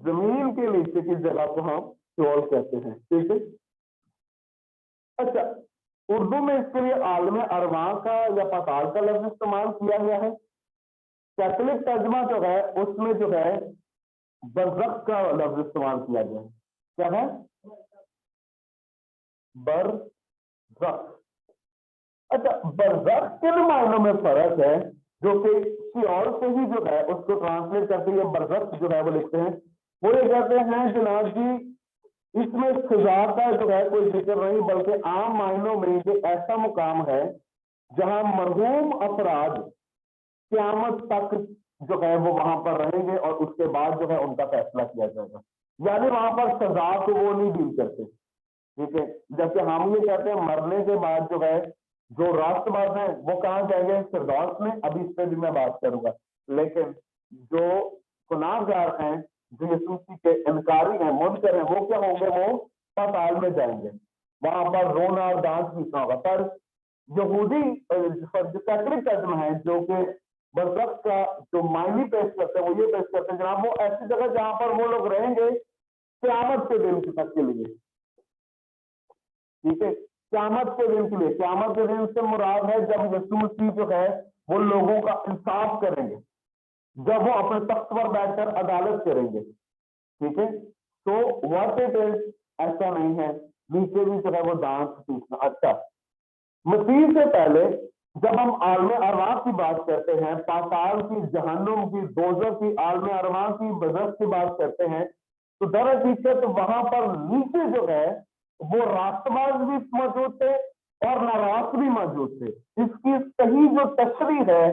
जमीन के नीचे की जगह को हम शियोल कहते हैं। ठीक है, अच्छा, उर्दू में इसके लिए आलम अरवा का या पाताल का लफ्ज इस्तेमाल किया गया है। कैथोलिक तर्जमा जो है उसमें जो है बरज़ख का लफ्ज इस्तेमाल किया गया है। क्या है, बरज़ख। अच्छा, बरज़ख के मायनों में फर्क है, जो कि शियोल से ही जो है उसको ट्रांसलेट करके ये बरज़ख जो है वो लिखते हैं। वो ये कहते हैं जनाब जी, इसमें सजा का जो है कोई जिक्र नहीं, बल्कि आम मायनों में ये ऐसा मुकाम है जहां मरहूम अफराद क़यामत तक जो है वो वहां पर रहेंगे और उसके बाद जो है उनका फैसला किया जाएगा। यानी वहां पर सजा को वो नहीं डील करते। ठीक है, जबकि हम ये कहते हैं मरने के बाद जो है जो रास्तबाज है वो कहाँ जाएंगे, फिरदौस में। अभी इस पर भी मैं बात करूंगा। लेकिन जो गुनाहगार हैं, जो यीशु मसीह के इनकारी हैं, मुनकर हैं, वो क्या होंगे, वो पाताल में जाएंगे। वहां पर रोना और दांत पीसना होगा। पर यहूदी जो कैथोलिक तर्जमा है, जो कि बरज़ख का जो मायने पेश करते हैं, वो ये पेश करते हैं जनाब, वो ऐसी जगह जहां पर वो लोग रहेंगे क़यामत के दिन तक के लिए। ठीक है, क़यामत के दिन के लिए। क़यामत के दिन से मुराद है जब यीशु मसीह जो है वो लोगों का इंसाफ करेंगे, जब वो अपने तख्त पर बैठकर अदालत करेंगे। ठीक है, तो व्हाट इट इज, ऐसा नहीं है, नीचे भी जो है वो दांत पीसना। अच्छा, मसीह से पहले जब हम आलम अरवाह की बात करते हैं, पाताल की, जहन्नुम की, दोज़ख की, आलम अरवाह की, बज़ख की बात करते हैं, तो दरअसल वहां पर नीचे जो है वो रास्तबाज भी मौजूद थे और नाराज भी मौजूद थे। इसकी सही जो तशरीह है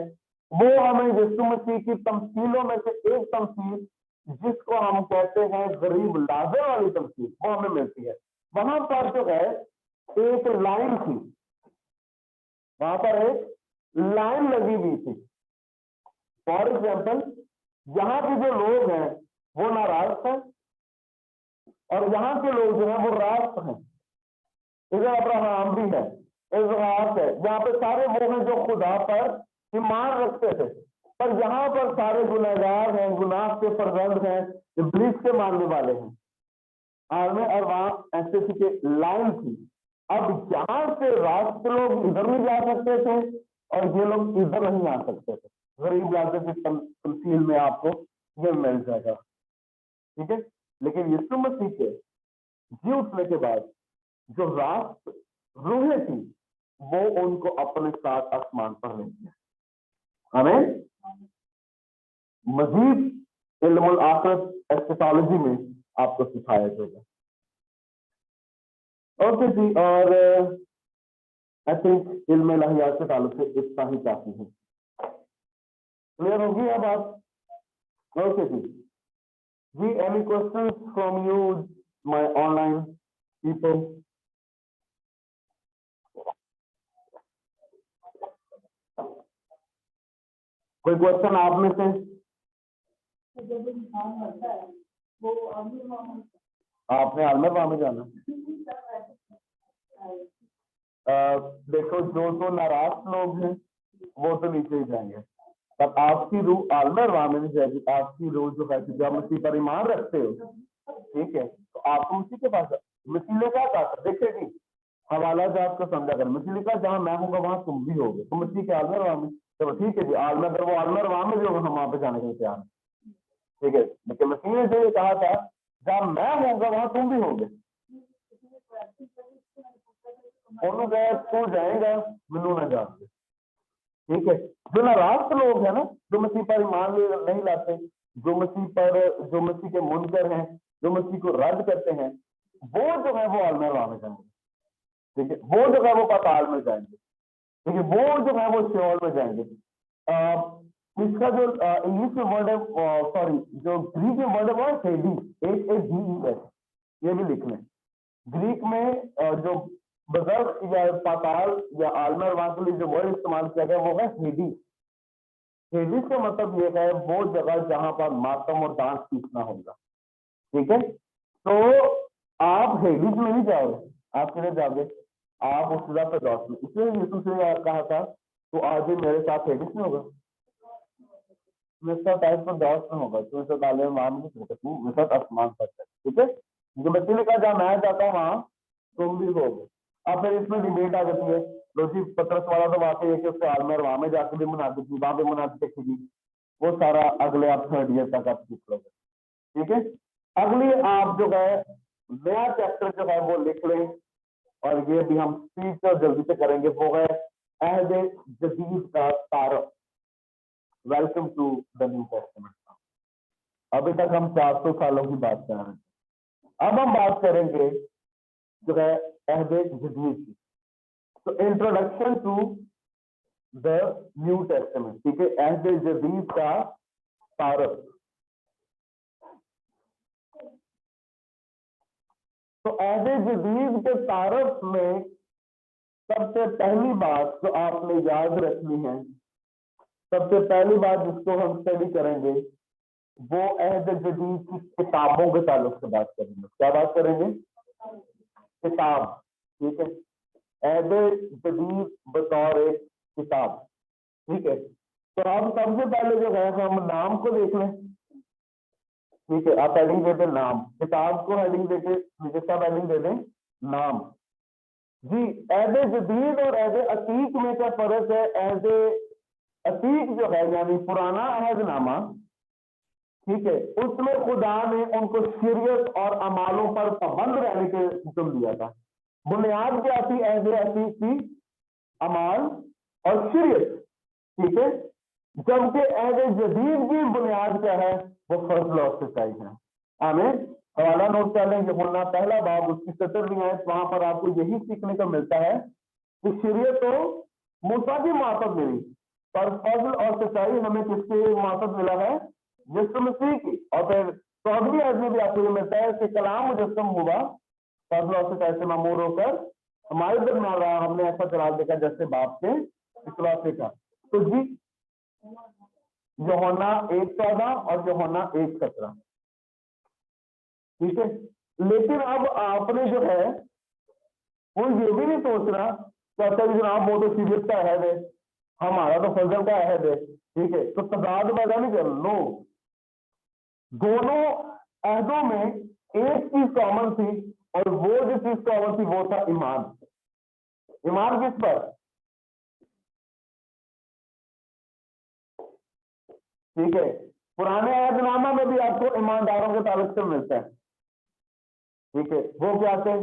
वो हमें यीशु मसीह की तमसीलों में से एक तमसील, जिसको हम कहते हैं गरीब लाजर वाली तमसील, वो हमें मिलती है। वहां पर जो है एक लाइन थी, वहां पर एक लाइन लगी हुई थी। फॉर एग्जाम्पल, यहाँ के जो लोग हैं वो नाराज थे और यहाँ के लोग जो है वो रास्त हैं। इधर अब्राहम भी है, इजहाक है, यहाँ पे सारे वो हैं जो खुदा पर ईमान रखते थे, पर यहाँ पर सारे गुनहगार हैं, गुनाह के फर्जंद हैं, इब्लीस के मानने वाले हैं। आलम अरवाह ऐसे के लाइन थी। अब यहाँ से रास्त लोग इधर नहीं जा सकते थे और ये लोग इधर नहीं आ सकते थे। गरीब लाजर की तमसील में आपको ये मिल जाएगा। ठीक है, लेकिन यीशु मसीह के जी उठने के बाद जो रास्त रूहें थी वो उनको अपने साथ आसमान पर ले गया। हमें मजीद इल्मुल आखिरत एस्केटोलॉजी में आपको सिखाया जाएगा। ओके जी, और आई थिंक इल्म इलाहियात के ताल्लुक से इतना ही काफी है। क्लियर होगी अब आप? ओके जी, any questions from you my online people? कोई क्वेश्चन आप में से? आपने आलमर वहां में जाना? देखो, जो नाराज लोग हैं वो तो नीचे ही जाएंगे, पर आपकी रूह आलमर वहां में नहीं जाएगी। आपकी रूह जो है, जब मसीह पर ईमान रखते हो, ठीक है, तो आपको मसीह के पास, मसीह ने क्या कहा, देखेगी हवाला जात को समझा कर, मसीह ने कहा जहां मैं हूँगा वहां तुम भी होगे, तो मसीह के आलमर वहां में, चलो ठीक है जी, आलमर अगर वो आलमर वहां में भी होगा हम वहां पे जाने के लिए तैयार हैं। ठीक है, लेकिन मसीह ने जो ये कहा था जहां मैं होऊंगा वहां तुम भी होगे। उन्होंने तू जाएगा मैनू ना जाते। ठीक है, जो नाराज लोग हैं ना, जो मसीह पर ईमान नहीं लाते, जो मसीह के मुनकर हैं, जो मसीह को रद्द करते हैं, वो जो है वो आलमर वहां में जाएंगे। ठीक है, वो जो है वो पाताल में जाएंगे। ठीक है, वो जो है वो शेओल में जाएंगे। इसका जो इंग्लिश में वर्ड है, सॉरी, जो ग्रीक में वर्ड है वो है हेडी, ये भी लिख लें। ग्रीक में जो बज़र्ग या पाताल या आलमर वहां के लिए जो वर्ड इस्तेमाल किया गया वो है हेडी। हेडी का मतलब ये है वो जगह जहां पर मातम और डांस सीखना होगा। ठीक है, तो आप हेडीज में नहीं जाओगे, आप किधर जाओगे? आप उस जगह पर जाओगे। इसलिए यीशु से कहा था तो आज मेरे साथ हेडीज में होगा, मेरे साथ टाइप पर दास में होगा, तो इसे डाले वहां नहीं कर सकती, मेरे साथ आसमान पर है। ठीक है, जो बच्चे ने कहा जहां मैं जाता हूँ वहां तुम भी होगे। अब फिर इसमें डिबेट आ जाती है, रोजी पत्रस वाला तो वाकई है कि उसके आलमर वहां में जाकर भी मुनाफिक थी, वहां पे मुनाफिक थी, वो सारा अगले आप थर्ड ईयर तक आप सीख लोगे। ठीक है, अगली आप जो है नया चैप्टर जो है वो लिख लें, और ये भी हम स्पीड और जल्दी से करेंगे, वो है अहद जदीद का तारफ। Welcome to the new Testament. अभी तक हम 400 सालों की बात कर रहे हैं, अब हम बात करेंगे जो है अहद जदीद की। तो introduction to the new testament. ठीक है, अहद जदीद का तारफ। तो अहद जदीद के तारफ में सबसे पहली बात जो आपने याद रखनी है, सबसे पहली बात जिसको हम स्टडी करेंगे वो अहद जदीद की किताबों के ताल्लुक से बात करेंगे। क्या बात करेंगे? किताब। ठीक है, अहद जदीद बतौर एक किताब। ठीक है, तो आप सबसे पहले जो है हम नाम को देख लें। ठीक है, आप हेडिंग दे दें नाम, किताब को हेडिंग देके, सब हेडिंग दे दें नाम। जी एज ए जदीद और एज ए अतीक में क्या फर्क है? एज ए अतीक जो है यानी पुराना अहदनामा, ठीक है, उसमें खुदा ने उनको शरीयत और अमालों पर पाबंद रहने के हुक्म दिया था। बुनियाद क्या थी एज ए अतीक की? अमाल और शरीयत, ठीक है। जबकि एज ए जदीद की बुनियाद क्या है? वो फजल और सच्चाई है। आमीन। हवाला नोट कर लें, यूहन्ना पहला बाब उसकी 17वीं आयत, वहां पर आपको यही सीखने को मिलता है कि शरीयत तो मूसा की मार्फत मिली, पर फजल और सच्चाई हमें किसकी मार्फत मिला है? यीशु मसीह की। और फिर 14वीं आयत में भी आपको ये मिलता है कि कलाम मुजस्सम हुआ, फजल और सच्चाई से मामूर होकर हमारे दरमियान रहा, हमने ऐसा करार देखा जैसे बाप के इखलासे का। तो जी यूहन्ना 1:14 और यूहन्ना 1:17, ठीक है। लेकिन अब आपने जो है वो ये भी नहीं सोचना कि अच्छा जी जनाब वो तो सीरियस का अहद है, हमारा तो फजल का अहद है, ठीक है, तो तजाद पैदा नहीं कर लो। दोनों अहदों में एक चीज कॉमन थी, और वो जो चीज कॉमन थी वो था ईमान। ईमान किस पर? ठीक है, पुराने अहदनामा में भी आपको ईमानदारों के ताल्लुक से मिलता है, ठीक है। वो क्या थे?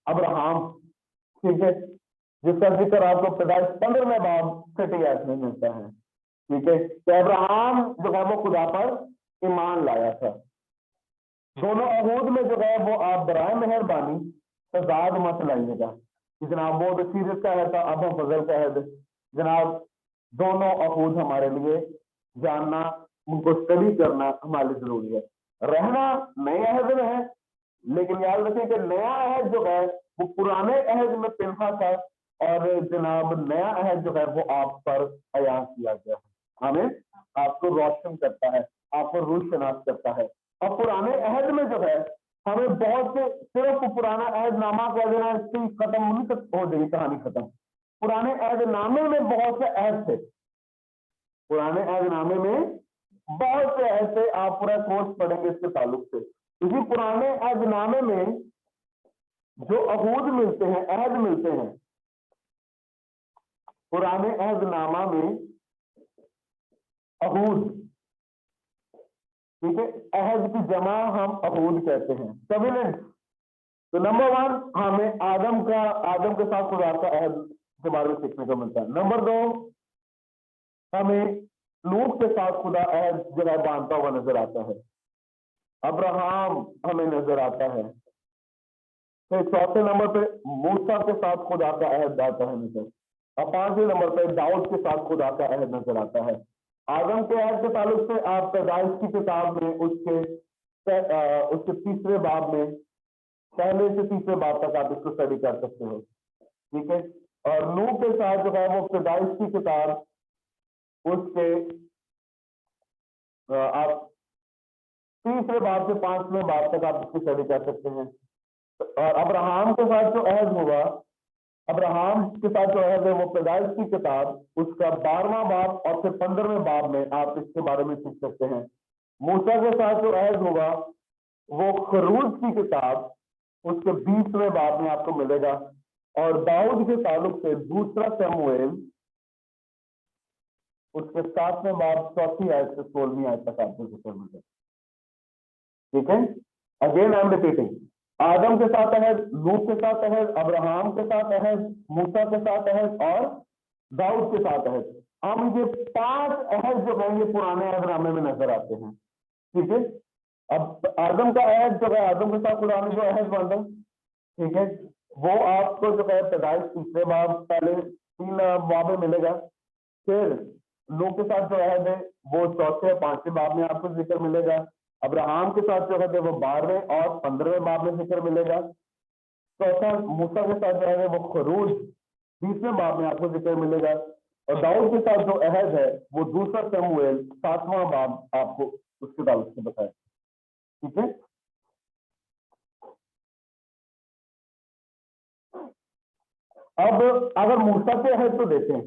अब्राहम, ठीक है, जिसका जिक्र आपको पैदाइश 15वें बाब 6 आयत में मिलता है, ठीक है। तो अब्राहम जो है वो खुदा पर ईमान लाया था। दोनों अहूद में जो है वो आप बराए मेहरबानी तजाद मत लाइएगा कि जनाब वो तो सीरियस का है था, अब हम फजल का है। जनाब दोनों अहूद हमारे लिए जानना, उनको स्टडी करना हमारे लिए जरूरी है। रहना नए अहद में है, लेकिन याद रखें कि नया अहद जो है वो पुराने अहद में पिन्हा था, और जनाब नया अहद जो है वो आप पर अयान किया गया है। हमें आपको रोशन करता है, आपको रूह शनाख्त करता है। और पुराने अहद में जो है हमें बहुत से, सिर्फ पुराना अहदनामा कह देना इसकी खत्म नहीं हो जाएगी कहानी खत्म। पुराने अहदनामे में बहुत से अहद थे, पुराने अहदनामे में बहुत से अहद थे। आप पूरा कोर्स पढ़ेंगे इसके ताल्लुक से, क्योंकि पुराने अहदनामे में जो अहूद मिलते हैं, अहद मिलते हैं, पुराने अहदनामा में अहूद, ठीक है, अहद की जमा हम अहूद कहते हैं, कविनेंट। तो नंबर 1 हमें आदम के साथ खुदा का अहद के बारे में सीखने को मिलता है। नंबर 2 हमें लूत के साथ खुदा अहद जो है बांधता हुआ नजर आता है। अब्राहम हमें नजर आता है। फिर चौथे नंबर पे मूसा के साथ खुदा का अहद आता है नजर, और 5वें नंबर पे दाऊद के साथ खुदा का अहद नजर आता है। आदम के अहद के ताल्लुक से आप पैदाइश की किताब में उसके 3रे बाब में, पहले से 3रे बाब तक आप इसको स्टडी कर सकते हो, ठीक है। और नूह के साथ जो है वो पैदाइश की किताब, उसके आप 3रे बाब से 5वें बाब तक आप इसकी स्टडी कर सकते हैं। और अब्राहम के साथ जो अहद हुआ, अब्राहम के साथ जो अहद है वो पैदाइश की किताब, उसका 12वां बाब और फिर 15वें बाब में आप इसके बारे में सीख सकते हैं। मूसा के साथ जो अहद हुआ वो खरूज की किताब, उसके 20वें बाब में आपको मिलेगा। और दाऊद के ताल्लुक से 2 शमूएल, उसके 7वें बाब 4वीं आयत से 16वीं आयत तक आपको जिक्र मिलेगा, ठीक है। अगेन आई एम रिपीटिंग, आदम के साथ अहद, नूह के साथ अहद, अब्राहम के साथ अहद, मूसा के साथ अहद और दाऊद के साथ अहद। हम ये 5 अहद जो है ये पुराने अहदनामे में नजर आते हैं, ठीक है। अब आदम का अहद जो है, आदम के साथ खुदा ने जो अहद बांधा, ठीक है, वो आपको जो है पैदाइश 3रे बाब पहले 3 बाब में मिलेगा। फिर नूह के साथ जो अहद है वो 4थे और 5वें बाब में आपको जिक्र मिलेगा। अब्राहम के साथ जो है वो 12वें और 15वें बाब में जिक्र मिलेगा। चौथा मूसा के साथ जो है वो खरूज 20वें बाब में आपको जिक्र मिलेगा। और दाऊद के साथ जो अहद है वो 2 शमूएल 7वां बाब आपको उसके ताल्लुक से बताया, ठीक है। अब अगर मूसा के अहद तो देखें,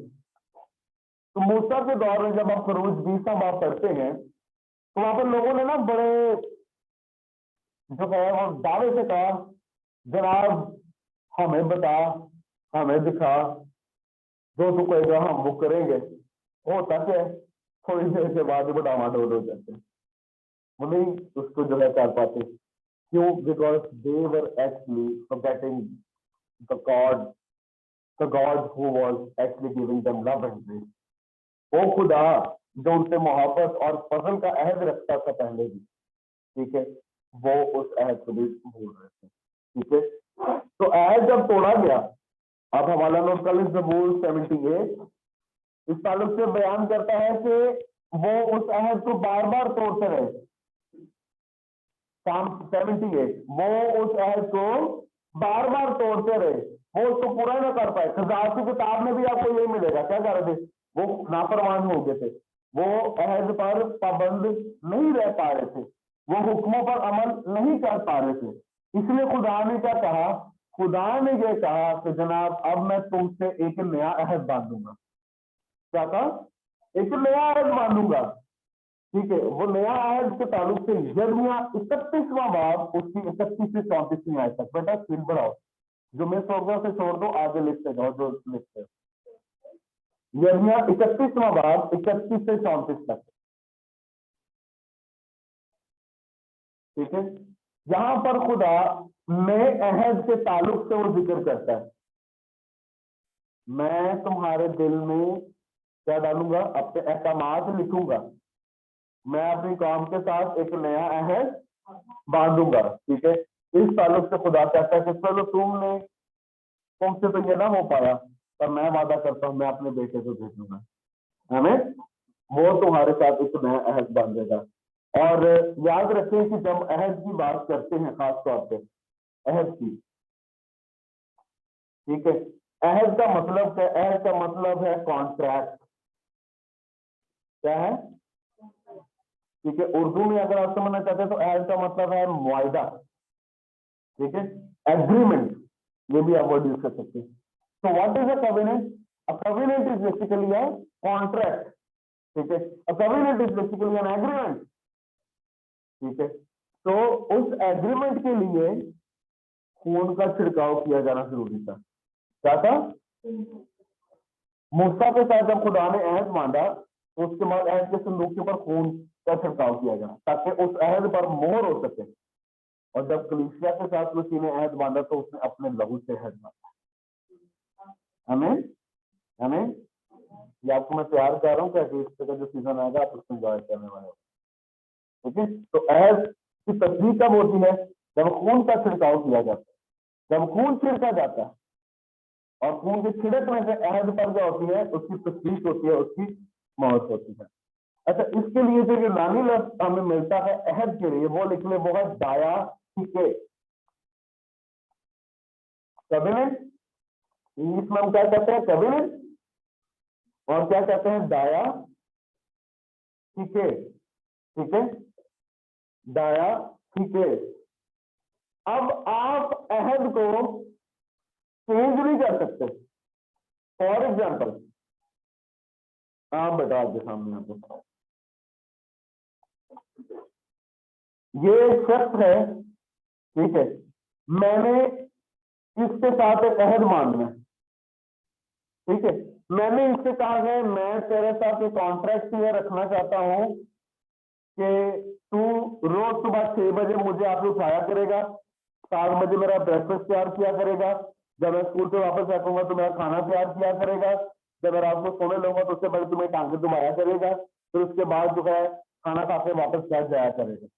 तो मूसा के दौर में जब आप खरूज 20वां बाब पढ़ते हैं तो वहां पर लोगों ने ना बड़े जो है वो दावे से कहा, जनाब हमें बता हमें दिखा, जो तू कहेगा हम वो करेंगे। होता क्या है, थोड़ी देर के बाद वो डामाडोल हो जाते हैं, वो नहीं उसको जो है कर पाते। क्यों? Because they were actually forgetting the god, the god who was actually giving them love and peace. वो खुदा जो उनसे मोहब्बत और फजल का अहद रखता था पहले भी, ठीक है, वो उस अहद को भी भूल रहे थे। ठीक है, तो अहद जब तोड़ा गया, अब हमारा नोट कल ज़बूर 78 इस ताल्लुक से बयान करता है कि वो उस अहद को बार बार तोड़ते रहे। Psalm 78 वो उस अहद को बार बार तोड़ते रहे, वो उसको पूरा ना कर पाए। खजात की किताब में भी आपको यही मिलेगा, क्या कर रहे थे, वो नाफरमान हो गए थे, वो अहद पर पाबंद नहीं रह पा रहे थे, वो हुक्मों पर अमल नहीं कर पा रहे थे। इसलिए खुदा ने क्या कहा, खुदा ने ये कहा कि जनाब अब मैं तुमसे एक नया अहद बांधूंगा। क्या कहा? एक नया अहद बांधूंगा। ठीक है, वो नया अहद के ताल्लुक से यिर्मयाह 31वां बाब उसकी 31 से 34वीं आयत तक। बेटा स्क्रीन पर आओ, जो मैं सोच से छोड़ दो, आगे लिखते जाओ जो लिखते हो। यिर्मयाह 31वां बाब 31 से 34 तक। ठीक है, यहां पर खुदा नए अहद के ताल्लुक से वो जिक्र करता है। मैं तुम्हारे दिल में क्या डालूंगा, अपने अहकामात लिखूंगा, मैं अपनी कौम के साथ एक नया अहद बांधूंगा। ठीक है, इस ताल्लुक से खुदा कहता है कि चलो तुमसे तो ये ना हो पाया, पर मैं वादा करता हूं मैं अपने बेटे को भेजूंगा, हमें वो तुम्हारे साथ एक नया अहद बांधेगा। और याद रखें कि जब अहद की बात करते हैं, खास तौर पे अहद की, ठीक है, अहद का मतलब क्या? अहद का मतलब है कॉन्ट्रैक्ट। क्या है? ठीक है, उर्दू में अगर आप समझना चाहते हैं तो अहद का मतलब है मुआयदा। ठीक है, एग्रीमेंट, ये भी आप वर्ड यूज कर सकते हैं। तो what is a covenant? A covenant is basically a contract. ठीक है, a covenant is basically an agreement. ठीक है, तो उस एग्रीमेंट के लिए खून का छिड़काव किया जाना जरूरी था। क्या था? मूसा के साथ जब खुदा ने अहद बांधा, तो उसके बाद अहद के संदूक के ऊपर खून का छिड़काव किया गया ताकि उस अहद पर मोहर हो सके। और जब कलीसिया के साथ मसीह ने अहद बांधा तो उसने अपने लहू से अहद बांधा। हमें हमें ये आपको मैं तैयार कर रहा हूँ क्या, इस तरह जो सीजन आएगा आप उसको एंजॉय करने वाले हो। ठीक है, तो अहद की तस्दीक कब होती है? जब खून का छिड़काव किया जाता है। जब खून छिड़का जाता है और खून के छिड़कने से अहद पर क्या होती है, उसकी तस्दीक होती है, उसकी मौत होती है। अच्छा, इसके लिए जो यूनानी लफ्ज हमें मिलता है अहद के लिए, वो लिख ले, वो है दाया ठीके, कवेनेंट। इंग्लिश में हम क्या कहते हैं? कवेनेंट। और क्या कहते हैं? दाया ठीके। ठीक है, दाया ठीके। अब आप अहद को चेंज नहीं कर सकते। फॉर एग्जाम्पल, आप बेटा आपके सामने आपको ये एक शख्स है, ठीक है, मैंने इसके साथ एक अहद मानना है। ठीक है, मैंने इससे कहा है मैं तेरे साथ एक कॉन्ट्रैक्ट ये रखना चाहता हूं कि तू रोज सुबह 6 बजे मुझे आके उठाया करेगा, 7 बजे मेरा ब्रेकफास्ट तैयार किया करेगा, जब मैं स्कूल से वापस आऊंगा तो मेरा खाना तैयार किया करेगा, जब मैं रात को सोने लूंगा तो उससे पहले तुम्हें टांगे दुबारा करेगा, फिर उसके बाद जो है खाना खा के वापस घर जाया करेगा।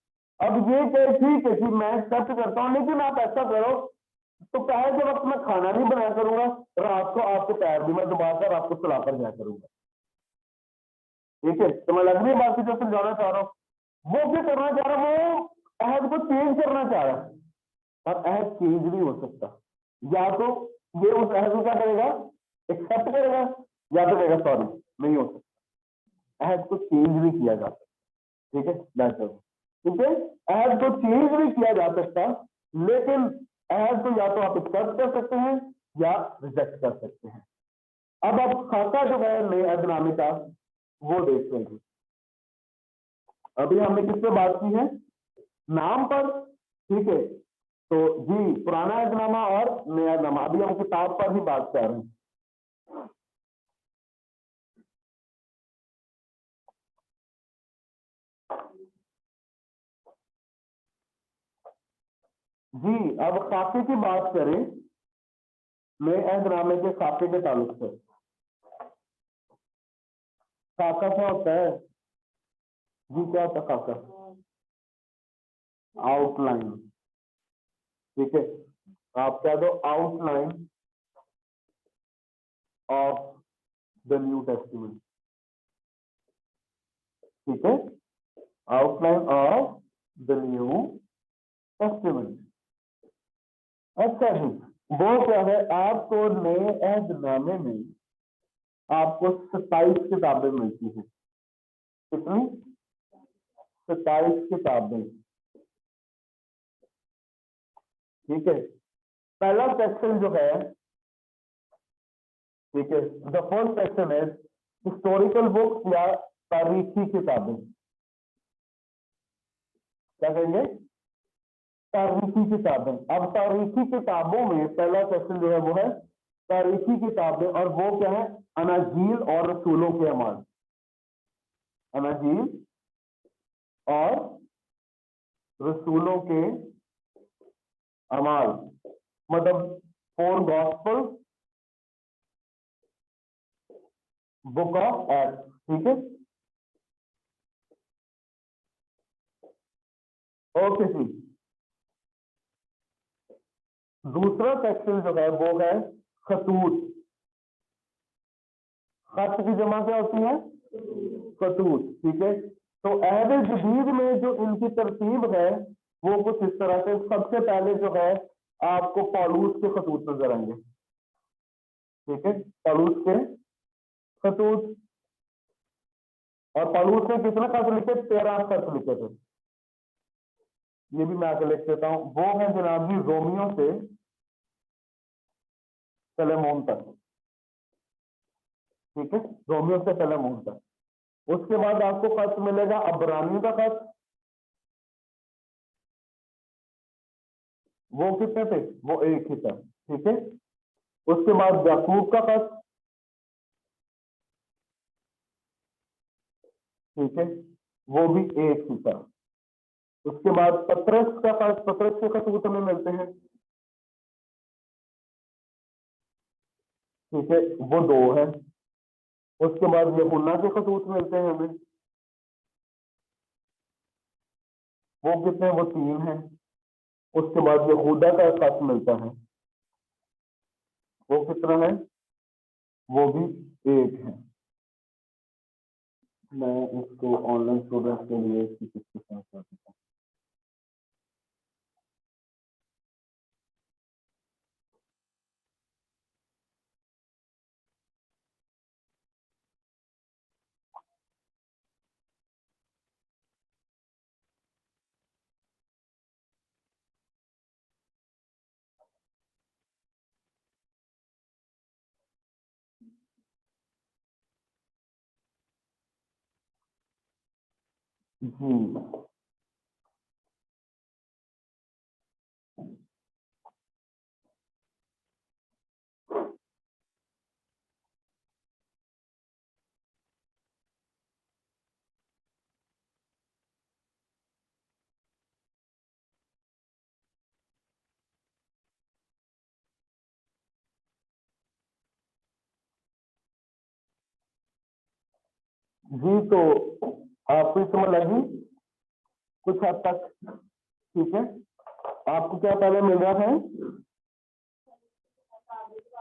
अब ये कहे ठीक है कि मैं एक्सेप्ट करता हूँ, लेकिन आप ऐसा करो तो पहले के वक्त मैं खाना नहीं बनाया करूंगा, रात को आपके पैर भी मैं दबाकर आपको चलाकर जाया करूंगा। ठीक है, तो मैं लग रही बात जो समझाना चाह रहा हूँ, वो क्या करना चाह रहा है, वो अहद को चेंज करना चाह रहा है, और अहद चेंज नहीं हो सकता। या तो ये उस अहद को क्या करेगा, एक्सेप्ट करेगा, या तो कहेगा सॉरी, नहीं हो सकता। अहद को चेंज नहीं किया जा सकता। ठीक है, ठीक है, अहद को चेंज नहीं किया जा सकता, लेकिन अहद को या तो आप एक्सेप्ट कर सकते हैं या रिजेक्ट कर सकते हैं। अब आप खाका जो है नए अहदनामे का वो देखते हैं। अभी हमने किस पे बात की है? नाम पर। ठीक है, तो जी पुराना ऐहदनामा और नया ऐहदनामा, अभी हम किताब पर ही बात कर रहे हैं। जी अब खाके की बात करें, नए ऐहदनामे के खाके के ताल्लुक से। खाका क्या होता है जी? क्या होता है खाका? आउटलाइन। ठीक है, आप क्या दो? Outline of the new testament. ठीक है, outline of the new testament. अच्छा जी, वो क्या है? आपको नए ऐहदनामे में आपको 27 किताबें मिलती हैं। कितनी? 27 किताबें। ठीक है, पहला सेक्शन जो है, ठीक है, द फर्स्ट सेक्शन है हिस्टोरिकल बुक्स या तारीखी किताबें। क्या कहेंगे? तारीखी किताबें। अब तारीखी किताबों में पहला सेक्शन जो है वो है तारीखी किताबें, और वो क्या है? अनाजील और रसूलों के अमाल। अनाजील और रसूलों के अमाल, मतलब 4 गॉस्पल, बुक ऑफ एक्ट। ठीक है, ओके जी। दूसरा सेक्शन जो है वो है खतूत। खत की जमा क्या होती है? खतूत। ठीक है, तो अहद जदीद में जो इनकी तरतीब है वो कुछ इस तरह से। सबसे पहले जो है आपको पौलूस के खतूत नजर आएंगे। ठीक है, पौलूस के खतूत। और पौलूस ने कितने खत लिखे? 13 खत लिखे थे। ये भी मैं आगे लिख देता हूं। वो है जनाब जी रोमियो से फिलेमोन तक। ठीक है, रोमियो से फिलेमोन तक। उसके बाद आपको खत मिलेगा अब्रानियों का खत। वो कितने थे? वो एक ही था। ठीक है, उसके बाद याकूब का खत। ठीक है, वो भी एक ही था। उसके बाद पतरस का खत। पतरस के खतूत हमें मिलते हैं। ठीक है, वो 2 है। उसके बाद यूहन्ना के खतूत मिलते हैं हमें। वो कितने? वो 3 है। उसके बाद यहूदा का खत मिलता है। वो कितना है? वो भी 1 है। मैं इसको ऑनलाइन स्टूडेंट्स के लिए इसकी पिक्चर शेयर कर देता हूं। जी जी, तो आपको समझ लगी कुछ हद तक? ठीक है, आपको क्या पहले मिल रहा है?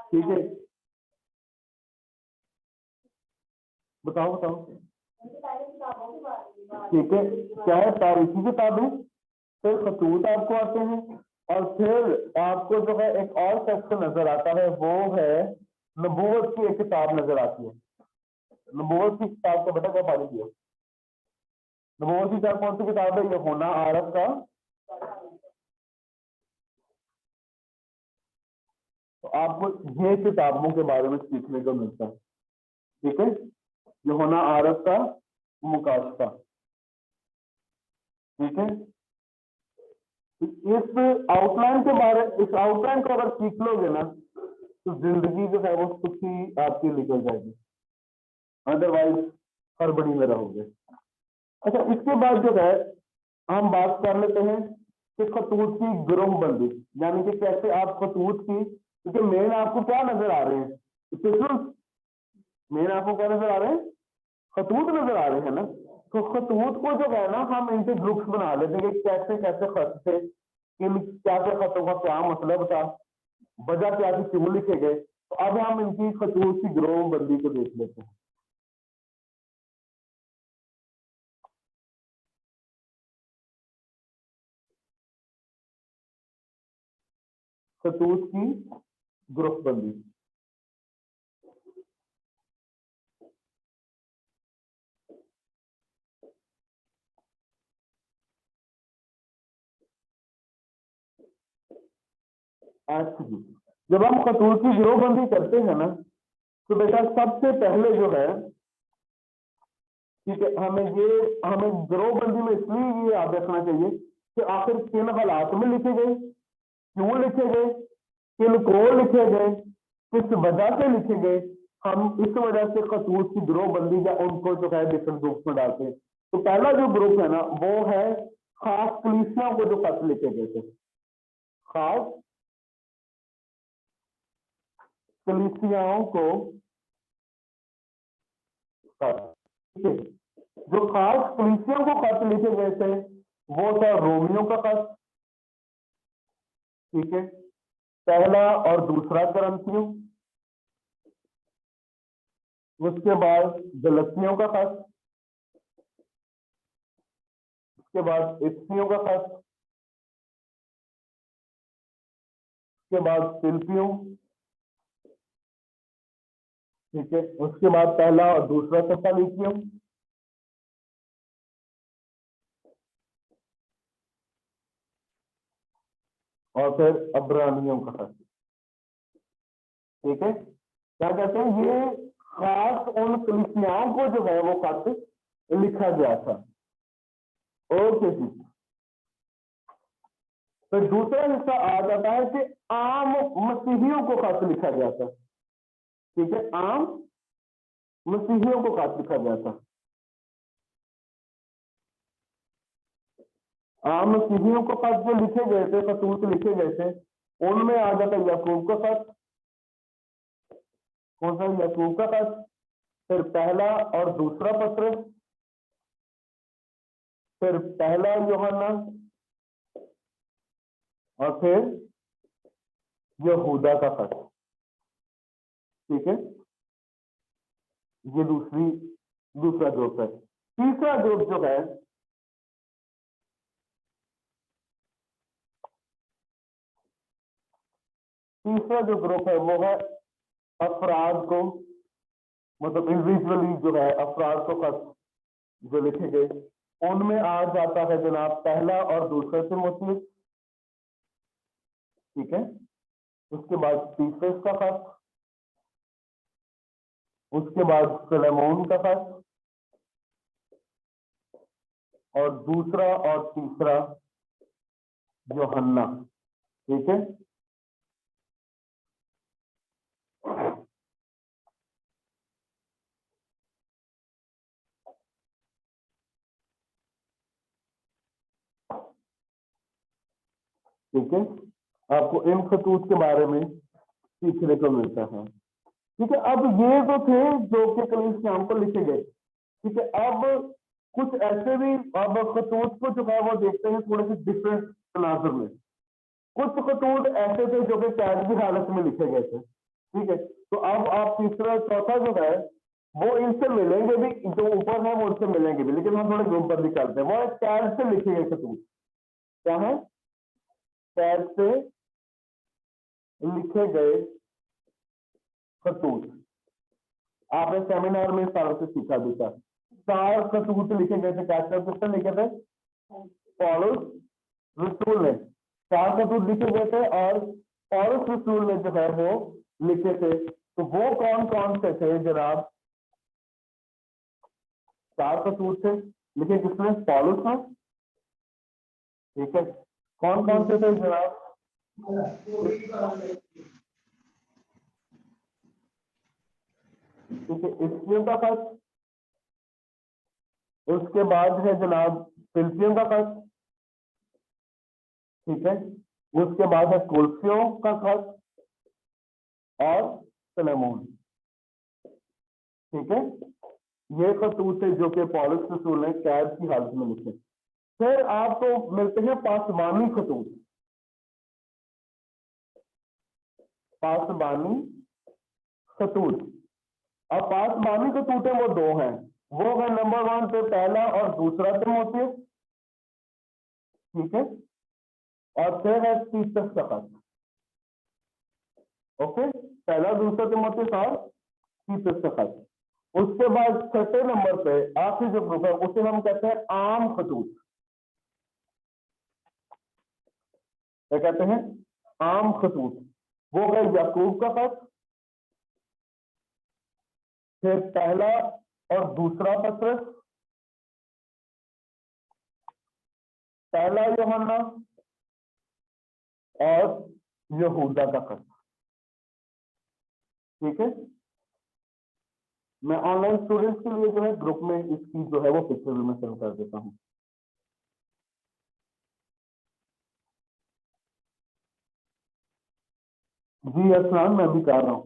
ठीक है, बताओ बताओ। ठीक है, क्या है? तारीखी किताबें, फिर खतूत आपको आते हैं, और फिर आपको जो है एक और सेक्शन नजर आता है, वो है नबूवत की एक किताब नजर आती है। नबूवत की किताब का बेटा क्या पढ़ी है? नबूवत की किताब कौन सी किताब है? यूहन्ना आरफ का। तो आपको ये किताबों के बारे में सीखने को मिलता है। ठीक है, यूहन्ना आरफ का मुकाशफा। ठीक है, इस आउटलाइन के बारे, इस आउटलाइन को अगर सीख लोगे ना तो जिंदगी जो है वो सुखी आपकी निकल जाएगी, अदरवाइज हड़बड़ी में रहोगे। अच्छा, इसके बाद जो है हम बात कर लेते हैं कि खतूत की ग्रोहबंदी, यानी कि कैसे आप खतूत की, क्योंकि मेन आपको क्या नजर आ रहे हैं, मेन आपको क्या नजर आ रहे हैं, खतूत नजर आ रहे हैं ना। तो खतूत को जो है ना हम इनके ग्रुप्स बना लेते हैं कि कैसे कैसे खत थे, किन क्या क्या खतों का क्या मतलब था, वजह क्या थी, क्यों लिखे गए। तो अब हम इनकी खतूत की ग्रोहबंदी को देख लेते हैं। खतूत की ग्रुपबंदी, जब हम खतूत की गिरोहबंदी करते हैं ना तो बेटा सबसे पहले जो है, ठीक है, हमें गिरोहबंदी में इसलिए ये याद रखना चाहिए कि आखिर किन हालात में लिखे गए, क्यों लिखे गए, किन को लिखे गए, किस वजह से लिखे गए। हम इस वजह से खतूत की गिरोहबंदी या उनको जो है डिफरेंट ग्रुप में डालते हैं। तो पहला जो ग्रुप है ना वो है खास कलीसियाओं को जो खत लिखे गए थे, खास कलीसियाओं को, जो खास कलीसियाओं को खत लिखे गए थे वो था रोमियो का खत, ठीक है, पहला और दूसरा करंथियों, उसके बाद गलतियों का खत, उसके बाद इफ्सियों का खत, उसके बाद फिलिपियों, ठीक है, उसके बाद पहला और दूसरा थिस्सलुनीकियों, और फिर अब्रानियों का खत, ठीक है। क्या कहते हैं, ये खास उन कलीसियाओं को जो है वो खत लिखा गया था। ओके जी, तो दूसरा हिस्सा आ जाता है कि आम मसीहियों को खत लिखा गया था, ठीक है, आम मसीहियों को खत लिखा गया था। आम मसीहियों को खत जो लिखे गए थे, खतूत लिखे गए थे, उनमें आ जाता है याकूब का खत, कौन सा, याकूब का खत, फिर पहला और दूसरा पत्र, फिर पहला यूहन्ना, और फिर यहूदा का खत, ठीक है। ये दूसरा ग्रुप है। तीसरा ग्रुप जो है, तीसरा जो ग्रुप है वो है अफराद को, मतलब इंडिविजुअली जो है अफराद को खत जो लिखे गए, उनमें आ जाता है जनाब पहला और दूसरा तीमुथियुस, ठीक है, उसके बाद तीतुस का खत, उसके बाद फिलेमोन का खत, और दूसरा और तीसरा यूहन्ना, ठीक है। ठीक है, आपको इन खतूत के बारे में सीखने को मिलता है, ठीक है। अब ये जो थे जो कि कलीसियाओं को लिखे गए, ठीक है। अब कुछ ऐसे भी, अब खतूत को जो है वो देखते हैं थोड़े से डिफरेंट तनाजुर में। कुछ खतूत ऐसे थे जो कि कैद की हालत में लिखे गए थे, ठीक है। तो अब आप तीसरा चौथा जो है वो इनसे मिलेंगे भी, जो ऊपर है वो उनसे मिलेंगे भी, लेकिन हम थोड़े ग्रुप बंदी करते हैं। वो है कैद से लिखे गए खतूत, क्या है, कैद से लिखे गए खतूत। आपने सेमिनार में सारा से सीखा भी था। 4 खतूत लिखे गए थे, क्या लिखे थे, पौलुस रसूल ने 4 खतूत लिखे गए थे, और पौलुस रसूल ने जो है वो लिखे थे। तो वो कौन कौन से थे जनाब, 4 खतूत थे लिखे किसने, पौलुस ने, ठीक है, कौन कौन से थे जनाब? ठीक है, स्त्रियों का खत, उसके बाद है जनाब फिल्सियों का खत, ठीक है, उसके बाद है कुल्फियों का खत और सलेमोन, ठीक है। ये खतूत है जो कि पौलुस रसूल ने कैद की हालत में लिखे। फिर आपको मिलते हैं पासबानी खतूत। पासबानी खतूत, अब पासबानी खतूत है वो दो हैं, वो है नंबर 1 पे पहला और दूसरा तिमोथी, ठीक है, और फिर है तीसरा खत। ओके, पहला दूसरा तिमोथी और तीसरा खत। उसके बाद छठे नंबर पे आखिरी जो ग्रुप है उसे हम कहते हैं आम खतूत। क्या कहते हैं? आम खतूत। वो है याकूब का खत, फिर पहला और दूसरा पत्र, पहला यूहन्ना और यहूदा का खत, ठीक है। मैं ऑनलाइन स्टूडेंट्स के लिए जो है ग्रुप में इसकी जो है वो पिक्चर भी मैं सेंड कर देता हूं। जी असलान, मैं भी कर रहा हूं।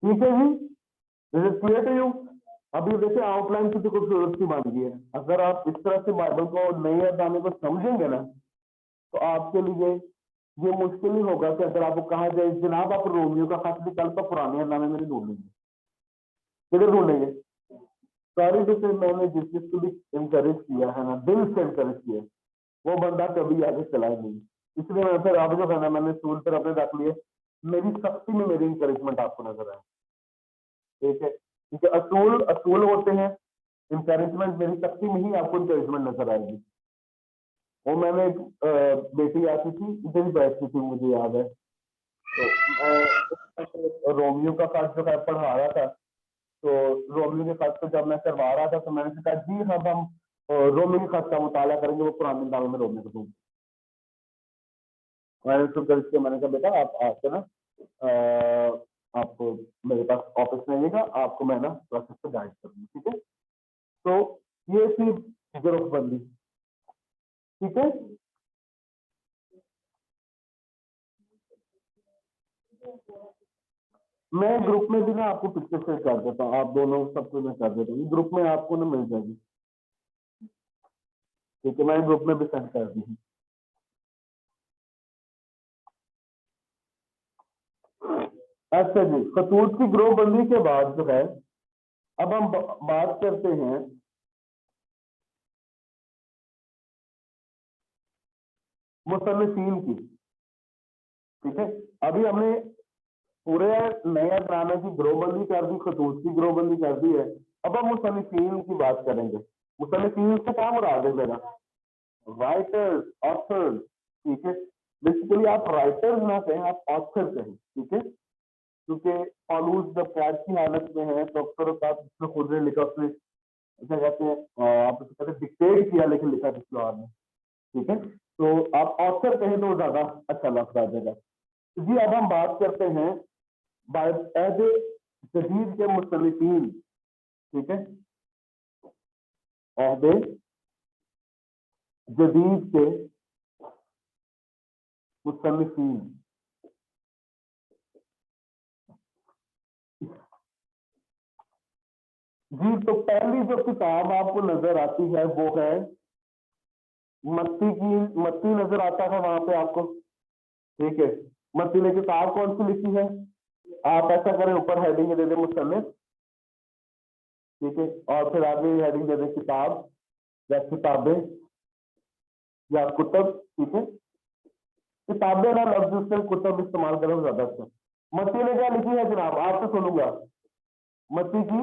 ठीक है जी, is it clear to you? अभी देखिए आउटलाइन की तो खूबसूरत सी बन गई है। अगर आप इस तरह से बाइबल को नए अध्याय को समझेंगे ना तो आपके लिए ये मुश्किल ही होगा कि अगर आपको कहा जाए जनाब आप रोमियो का खत भी कल तो पुराने अध्याय में ढूंढेंगे, किधर ढूंढेंगे? सारी जिसे मैंने जिस जिसको भी इंकरेज किया है ना, दिल से इंकरेज किया, वो बंदा कभी आगे चला ही नहीं। इसलिए मैं फिर आप जो है ना मैंने स्कूल पर अपने रख लिए, मेरी सख्ती में मेरी इंकरेजमेंट आपको नजर आए, ठीक है, क्योंकि असूल असूल होते हैं, इंकरेजमेंट मेरी सख्ती में ही आपको इंकरेजमेंट नजर आएगी। वो मैंने एक बेटी आती थी, इधर ही बैठती थी, मुझे याद है, तो रोमियो का खत जो है पढ़ा रहा था, तो रोमियो के खत को जब मैं करवा रहा था तो मैंने कहा जी अब हम रोमियो के खत का मुताला करेंगे, वो पुराने दालों में रोमियो को। मैंने उसको करके मैंने कहा बेटा आप आके ना आप मेरे पास ऑफिस में आइएगा, आपको मैं ना प्रोसेस को गाइड करूंगी, ठीक है। तो ये थी ग्रुपबंदी, ठीक है। मैं ग्रुप में भी ना आपको पिक्चर शेयर कर देता हूँ, आप दोनों सबको मैं कर देता हूँ, ग्रुप में आपको ना मिल जाएगी, ठीक है, मैंने ग्रुप में भी सेंड कर दी है। अच्छा जी, खतूत की ग्रुपबंदी के बाद जो है अब हम बात करते हैं मुसन्निफीन की, ठीक है। अभी हमने पूरे नए ड्रामे की ग्रोबंदी कर दी, खतूत की ग्रोबंदी कर दी है। अब हम मुसन्निफीन की बात करेंगे। मुसन्निफीन से क्या मुराद है मेरा? राइटर्स, ऑथर्स, ठीक है। बेसिकली आप राइटर्स ना कहें, आप ऑथर कहें, ठीक है, क्योंकि पौलुस जब कैद की हालत में है तो अक्सर उसने खुद ने लिखा, उसने क्या कहते हैं आप उसे कहते हैं डिक्टेट किया, लेकिन लिखा किसी और ने, ठीक है। तो आप ऑथर कहें तो ज्यादा अच्छा लफ्ज आ जाएगा। जी अब हम बात करते हैं एज जदीद के मुसन्निफीन, ठीक है, एज जदीद के मुसन्निफीन। जी तो पहली जो किताब आपको नजर आती है वो है मत्ती की, मत्ती नजर आता है वहां पे आपको, ठीक है। मत्ती ने किताब कौन सी लिखी है? आप ऐसा करें, ऊपर हेडिंग दे दें मुसन्निफ, ठीक है, और फिर आगे हेडिंग दे दें किताब या किताबें या कुतब, ठीक है। किताबें ना लफ्ज से कुतब इस्तेमाल करें ज्यादा अच्छा। मत्ती ने क्या लिखी है जनाब, आपसे सुनूंगा मत्ती की।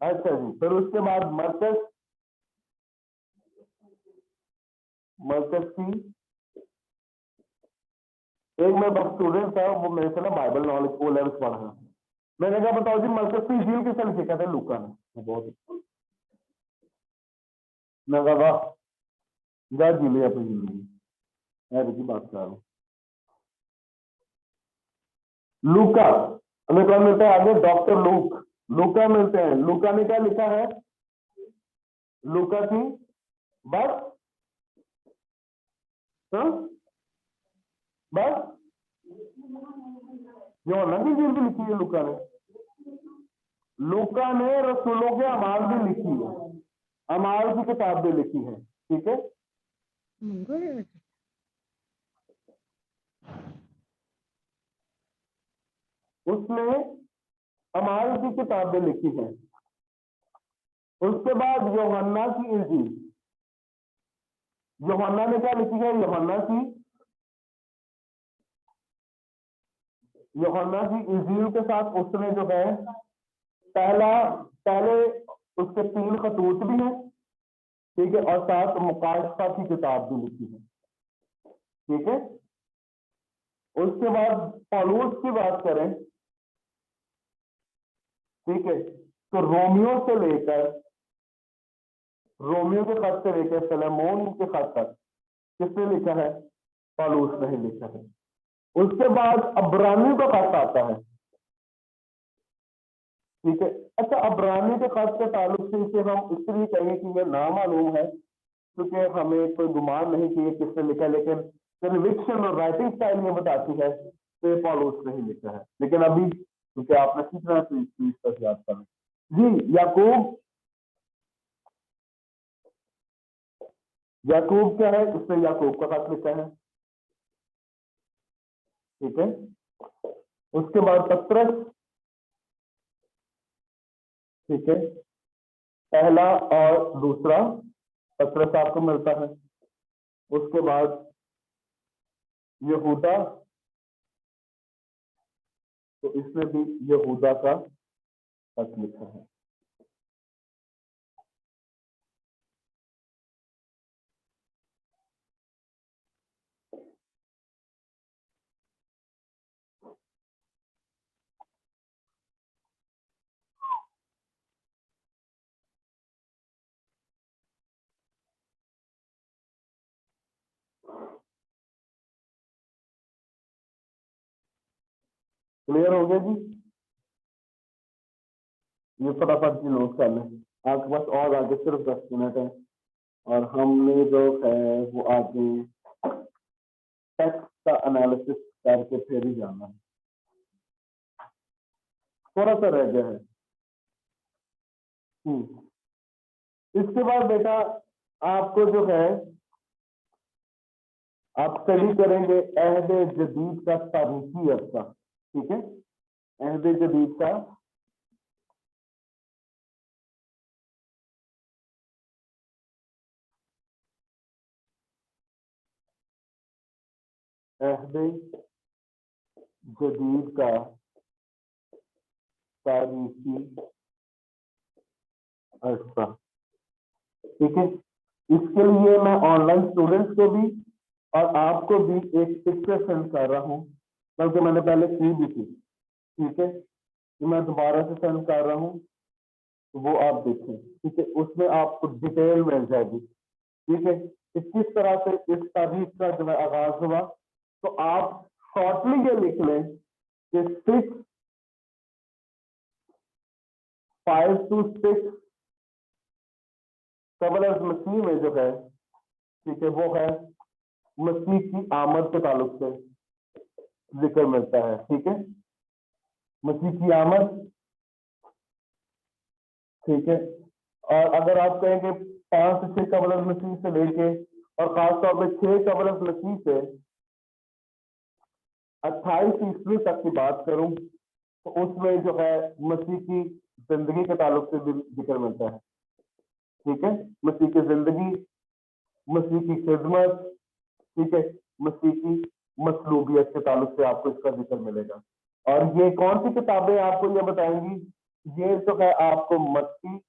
अच्छा जी, फिर उसके बाद मरकस, मरकस की। एक मैं बस स्टूडेंट था, वो मेरे से ना बाइबल नॉलेज ओ लेवल्स पढ़ा है, मैंने कहा बताओ जी मरकज की इंजील किसने लिखी, कहते हैं लूका ने। बहुत मैं कहा वाह, जा जी ले अपनी जिंदगी, मैं की बात कर रहा हूँ। लूका हमें कौन मिलता है आगे, डॉक्टर लूक, लूका मिलते हैं। लूका ने क्या लिखा है, लूका की बस, हाँ बस यूहन्ना की इंजील भी लिखी है लूका ने। लूका ने रसूलों के अमाल भी लिखी है, अमाल की किताब भी लिखी है, ठीक है। उसने अमाल की किताब भी लिखी है। उसके बाद यूहन्ना की इंजील, यूहन्ना ने क्या लिखी है, यूहन्ना की इंजील के साथ उसने जो है पहले उसके 3 खतूत भी हैं, ठीक है, और साथ मुकाशफा की किताब भी लिखी है, ठीक है। उसके बाद पौलुस की बात करें, ठीक है, तो रोमियो के खत से लेकर फिलेमोन के खत तक किसने लिखा है, पौलुस ने लिखा है। उसके बाद अब्रानी का खत आता है, ठीक है। अच्छा, अब्रानी के खत के ताल्लुक से इसे हम इसलिए कहेंगे कि यह नामालूम है क्योंकि हमें कोई गुमान नहीं कि ये किसने लिखा है, लेकिन कन्विक्शन और राइटिंग स्टाइल में बताती है तो ये पौलुस ने ही लिखा है। लेकिन अभी क्योंकि आपने सीखना है तो इस चीज पर याद करना जी। याकूब क्या है, उसने याकूब का खत लिखा है, ठीक है। उसके बाद पत्रस, ठीक है, पहला और दूसरा पत्रस आपको मिलता है। उसके बाद यहूदा, तो इसने भी यहूदा का खत लिखा है। क्लियर हो गया जी, ये फटाफट जी नोट कर लें, आपके पास और आगे सिर्फ 10 मिनट है और हमने जो है वो आगे टेक्स्ट का एनालिसिस करके फिर ही जाना है, थोड़ा सा रह गया है। इसके बाद बेटा आपको जो है आप स्टडी करेंगे अहद जदीद का तारीखी अरसा, ठीक है। अहद जदीद का अहद जदीद का तारीखी अरसा, ठीक है। इसके लिए मैं ऑनलाइन स्टूडेंट्स को भी और आपको भी एक पिक्चर सेंड कर रहा हूं, बल्कि मैंने पहले की भी थी, ठीक है। तो मैं दोबारा से सेंड कर रहा हूं, तो वो आप देखें, ठीक है। उसमें आपको डिटेल मिल जाएगी, ठीक है, कि किस तरह से इस तारीख का जो है आगाज हुआ। तो आप शॉर्टली ये लिख लें कि 5 to 6 कबल मसीह में जो है, ठीक है, वो है मसीह की आमद के ताल्लुक से जिक्र मिलता है, ठीक है। मसीह की आमद, ठीक है। और अगर आप कहें कि 5 से 6 कबल मसीह से लेके और खासतौर पर 6 कबल मसीह से 28 ईस्वी तक की बात करूं तो उसमें जो है मसीह की जिंदगी के ताल्लुक से भी जिक्र मिलता है, ठीक है। मसीह की जिंदगी, मसीह की खिदमत, ठीक है, मसीह की मसलूबियत के ताल्लुक से आपको इसका जिक्र मिलेगा। और ये कौन सी किताबें आपको ये बताएंगी, ये जो है आपको मत्ती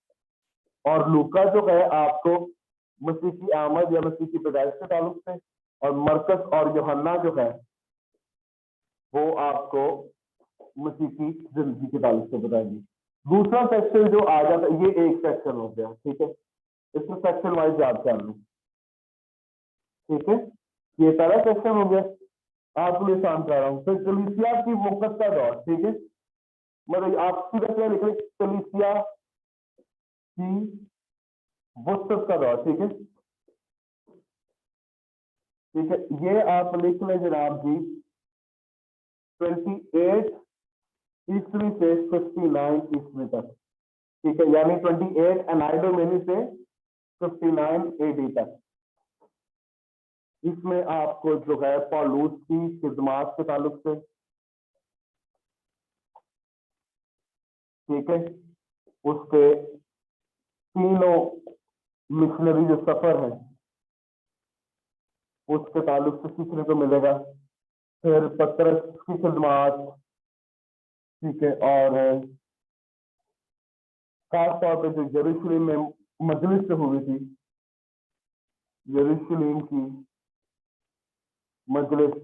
और लूका जो है आपको मसीह की आमद या मसीह की पैदाइश के ताल्लुक से, और मरकस और यूहन्ना जो है वो आपको मसीह की जिंदगी के ताल्लुक से बताएंगे। दूसरा सेक्शन जो आ जाता है, ये एक सेक्शन हो गया, ठीक है, इसमें सेक्शन वाइज याद कर लो, ठीक है, ये पहला सेक्शन हो गया, आपको लिए आसान कर रहा हूँ। फिर कलीसिया की वक़्त का दौर, ठीक है, मतलब आप सीधा क्या लिख रहे, कलीसिया की वक़्त का दौर, ठीक है, ठीक है, ये आप लिख लें जनाब जी 28 ईस्वी से 59 ईस्वी तक, ठीक है, यानी 28 एनआई डोमेनी से 59 एडी तक। इसमें आपको जो है पौलुस की खिदमत के ताल्लुक से, ठीक है, उसके तीनों मिशनरी जो सफर है उसके ताल्लुक से सीखने को मिलेगा। फिर पतरस की खिदमत, ठीक है, और खास तौर पे जो यरूशलेम में मजलिस हुई थी, यरूशलेम की मजलिस,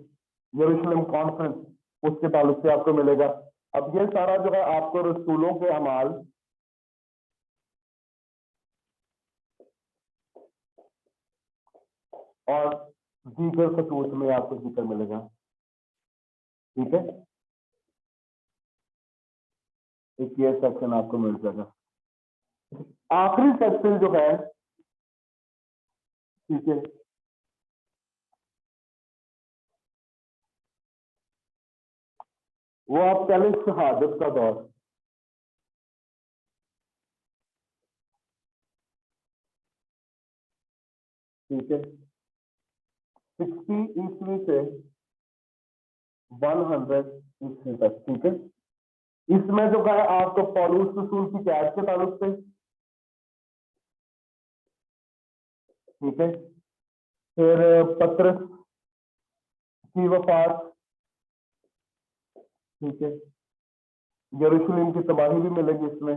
यरूशलेम कॉन्फ्रेंस, उसके ताल्लुक से आपको मिलेगा। अब ये सारा जो है आपको रसूलों के अमाल और दीगर खतूत में आपको जिक्र मिलेगा, ठीक है, एक ये सेक्शन आपको मिल जाएगा। आखिरी सेक्शन जो है, ठीक है, वो आप कह लें शहादत का दौर, ठीक है, 60 ईस्वी से 100 ईस्वी तक, ठीक है। इसमें जो है आपको पौलुस रसूल की कैद के ताल्लुक से, ठीक है, फिर पतरस की वफात, ठीक है, यरूशलेम की तबाही भी मिलेगी इसमें,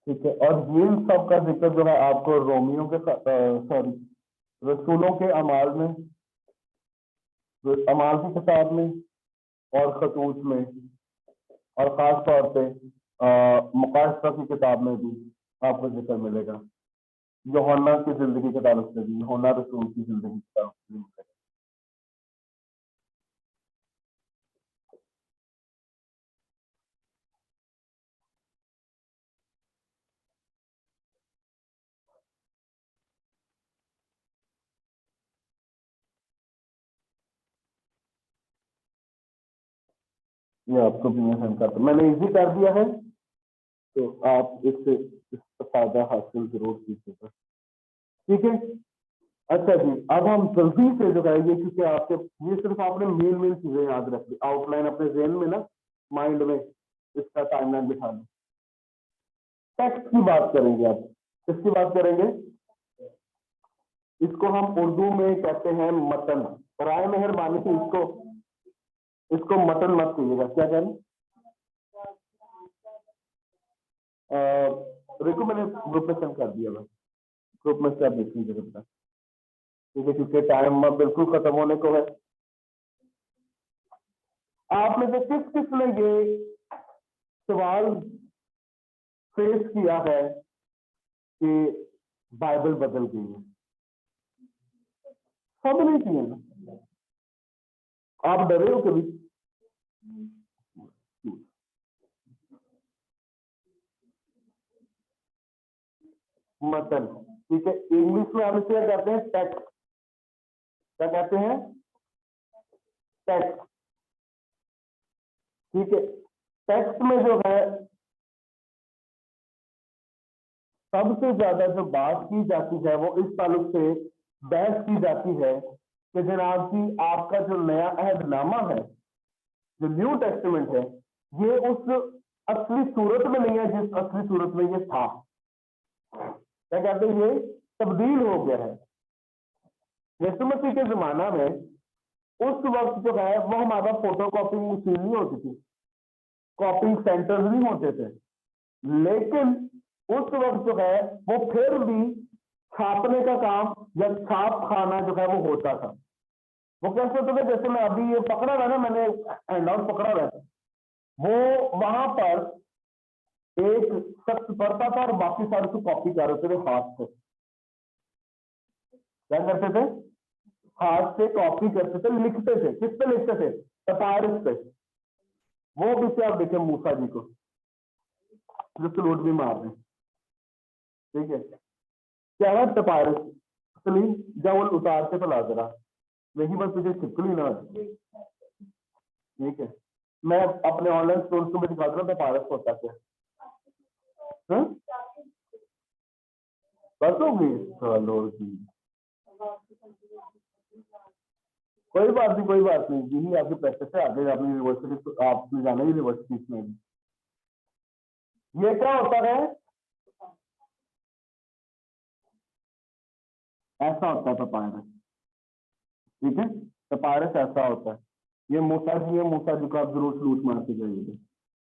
ठीक है, और ये सब का जिक्र जो है आपको रोमियो के सॉरी रसूलों के अमाल में, अमाल की किताब में और खतूत में, और खास तौर पे मुकाशफा की किताब में भी आपको जिक्र मिलेगा। यूहन्ना की जिंदगी के ताल्लुक से भी, यूहन्ना रसूल की जिंदगी के ताल्लुक से भी मिलेगा। ये आपको भी मैं सेंड करता, मैंने इजी कर दिया है, तो आप इससे इसका फायदा हासिल जरूर कीजिएगा, ठीक है। अच्छा जी, अब हम जल्दी से जो है ये, क्योंकि आपके ये सिर्फ आपने मेन चीजें याद रख ली, आउटलाइन अपने जहन में ना, माइंड में इसका टाइमलाइन बिठा लो। टेक्स्ट की बात करेंगे, आप किसकी बात करेंगे, इसको हम उर्दू में कहते हैं मतन। राय मेहरबानी से इसको मतन मत कहिएगा, क्या कहें, देखो मैंने ग्रुप में सेंड कर दिया, ग्रुप में से आप देख लीजिएगा बेटा, ठीक है, क्योंकि टाइम बिल्कुल खत्म होने को है। आप में से किस किस ने ये सवाल फेस किया है कि बाइबल बदल गई है, सब नहीं किए ना, आप डरे हो कभी, मतन, ठीक है, इंग्लिश में हम इसे क्या कहते हैं, टेक्स्ट, क्या कहते हैं, टेक्स्ट, ठीक है। टेक्स्ट में जो है सबसे ज्यादा जो बात की जाती है वो इस ताल्लुक से बहस की जाती है कि जनाब जी आपका जो नया अहदनामा है, जो न्यू टेस्टामेंट है, ये उस असली सूरत में नहीं है जिस असली सूरत में ये था, क्या कहते हैं, ये तब्दील हो गया है। यीशु मसीह के जमाना में उस वक्त जो है वो हमारा फोटो कॉपिंग मशीन नहीं होती थी, कॉपिंग सेंटर्स नहीं होते थे, लेकिन उस वक्त जो है वो फिर भी छापने का काम या छाप खाना जो है वो होता था। वो कैसे होता था, जैसे मैं अभी ये पकड़ा हुआ है ना, मैंने हैंडआउट पकड़ा हुआ है, वो वहां पर एक शख्स पढ़ता था और बाकी सारे से कॉपी कर रहे थे हाथ से। क्या करते थे? हाथ से कॉपी करते थे, लिखते थे। किस पे लिखते थे? पेपायरस पे। वो भी से आप देखें मूसा जी को जो सलूट भी मार रहे, ठीक है, क्या है पेपायरस। सलीम जब उतार के फैला जरा, वही बस तुझे छिपकली ना, ठीक है। मैं अपने ऑनलाइन स्टोर को भी दिखा दूंगा पेपायरस होता क्या। बस होगी, चलो जी, कोई बात नहीं, कोई बात नहीं, यही आपकी प्रैक्टिस है, आगे अपनी यूनिवर्सिटी, आपने जाना यूनिवर्सिटी में भी। ये क्या होता है? ऐसा होता है पेपायरस, ठीक है, पेपायरस ऐसा होता है। ये मूसा जी है, मूसा जी को आप जरूर सलूट मार के जाइएगा,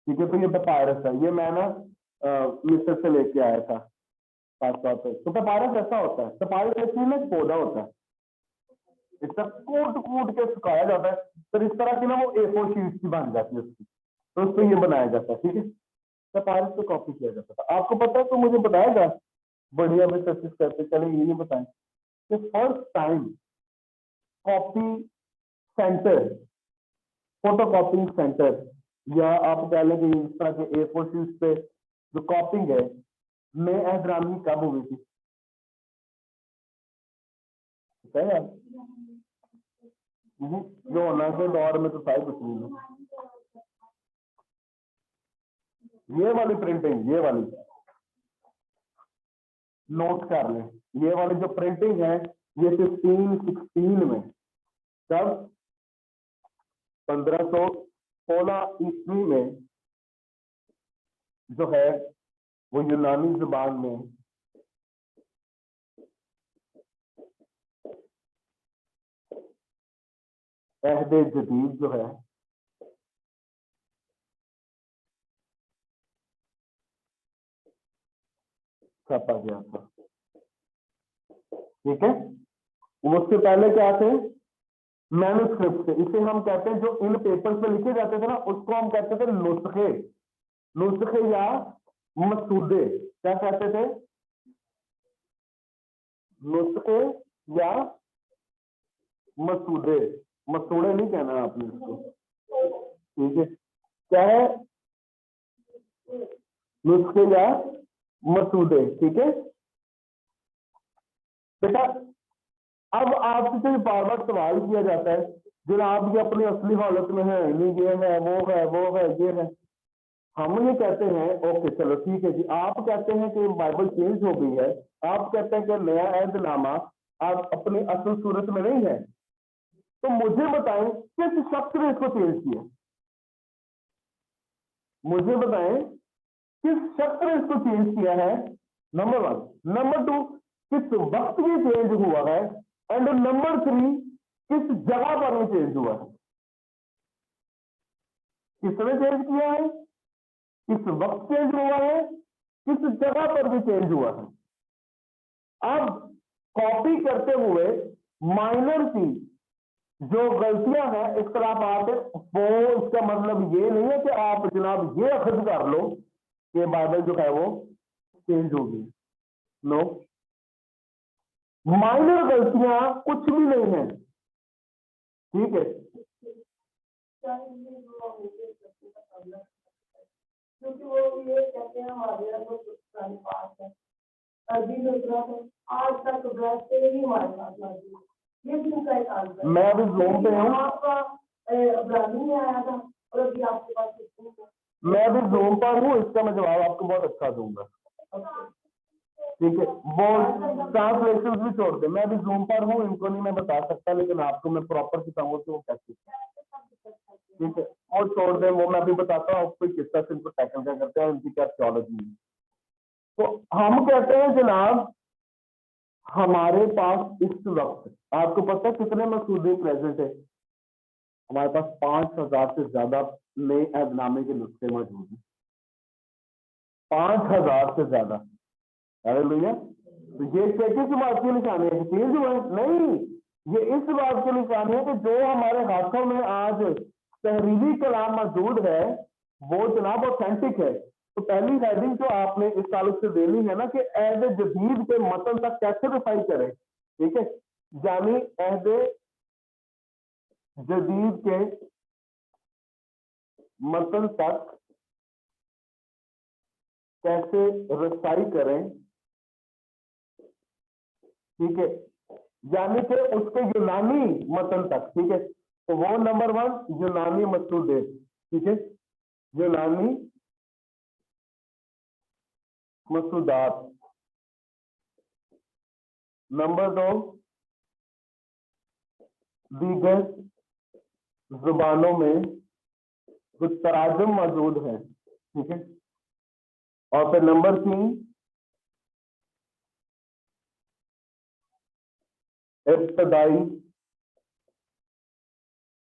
ठीक है। तो ये पेपायरस है, ये मैं ना मिस्र से लेके आया था खास तौर पे। तो पेपायरस ऐसा होता है, पेपायरस एक पौधा होता है, इसका कूट कूट के सुखाया जाता है, फिर इस तरह की ना वो A4 शीट की बन जाती है उसकी, तो उसको ये बनाया जाता है, ठीक है। पेपायरस को कॉपी किया जाता था, आपको पता है, तो मुझे बताएगा, बढ़िया में कोशिश करते चले, ये नहीं बताएं कि first time copy centre, photo कॉपिंग centre, या आप कह लें कि इस तरह के A4 शीट पे जो कॉपिंग है, में एहतरामी कब हुई थी? है जो होना के दौर में तो सारी कुछ नहीं है। ये वाली प्रिंटिंग, ये वाली नोट कर लें, ये वाली जो प्रिंटिंग है, ये 1516 में, तब 1516 ईस्वी में जो है वो यूनानी जुबान में अहदे जदीद जो है छापा गया था, ठीक है। उससे पहले क्या थे? मैन्युस्क्रिप्ट थे, इसे हम कहते हैं, जो इन पेपर्स में लिखे जाते थे ना, उसको हम कहते थे नुस्खे, नुस्खे या मसूदे। क्या कहते थे? नुस्खे या मसूदे, मसूड़े नहीं कहना आपने इसको, ठीक है। क्या है? नुस्खे या मसूदे, ठीक है बेटा। अब आपसे बार बार सवाल किया जाता है, जनाब ये अपनी असली हालत में है नहीं, ये है, वो है, वो है, ये है। हम ये कहते हैं ओके चलो ठीक है जी, आप कहते हैं कि बाइबल चेंज हो गई है, आप कहते हैं कि नया अहदनामा आप अपनी असल सूरत में नहीं है, तो मुझे बताएं किस शख्स ने इसको चेंज किया? मुझे बताएं किस शख्स ने इसको चेंज किया है, नंबर 1। नंबर 2, किस वक्त ये चेंज हुआ है, एंड नंबर 3, किस जगह पर ये चेंज हुआ है? किसने चेंज किया है, किस वक्त चेंज हुआ है, किस जगह पर भी चेंज हुआ है। अब कॉपी करते हुए माइनर सी जो गलतियां हैं, इख्तलाफात है, वो इसका मतलब ये नहीं है कि आप जनाब ये अखज कर लो कि बाइबल जो है वो चेंज हो गई। नो, माइनर गलतियां कुछ भी नहीं है, ठीक है। क्योंकि वो ये कहते हैं हमारे यहाँ तो पुरानी बात है, आज तक नहीं हमारे पास, ये का एक आंसर। मैं अभी ज़ूम पे हूँ, आपका ब्राज़ील में आया था और अभी आपके पास, मैं अभी ज़ूम पर हूँ, इसका मैं जवाब आपको बहुत अच्छा दूंगा, ठीक है। वो ट्रांसलेशन भी छोड़ दे, मैं अभी ज़ूम पर हूँ, इनको नहीं मैं बता सकता, लेकिन आपको मैं प्रॉपर सिखाऊंगा कि वो कैसे, ठीक है। और छोड़ दें, वो मैं अभी बताता हूँ आपको किस तरह से इनको टैकल क्या करते हैं, उनकी क्या थियोलॉजी है। तो हम कहते हैं जनाब, हमारे पास इस वक्त आपको पता है कितने मसूदे प्रेजेंट है? हमारे पास 5000 से ज्यादा नए अहदनामे के नुस्खे मौजूद हैं, 5000 से ज्यादा। हालेलुया। तो ये किस बात की निशानी है? चेंज हुआ है? नहीं, ये इस बात की निशानी है कि जो हमारे हाथों में आज तहरीरी कलाम मौजूद है वो जनाब ऑथेंटिक है। तो पहली हेडिंग जो आपने इस ताल्लुक से देनी है ना कि एज ए जदीद के मतन तक कैसे रिफाइन करें, ठीक है, यानी एज ए जदीद के मतन तक कैसे रसाई करें, ठीक है, यानी कि उसके यूनानी मतन तक, ठीक है। तो वो नंबर 1 यूनानी मसूदे, ठीक है, यूनानी मसूदात। नंबर 2 दीगर जुबानों में कुछ तराजुम मौजूद है, ठीक है। और फिर नंबर 3 इब्तदाई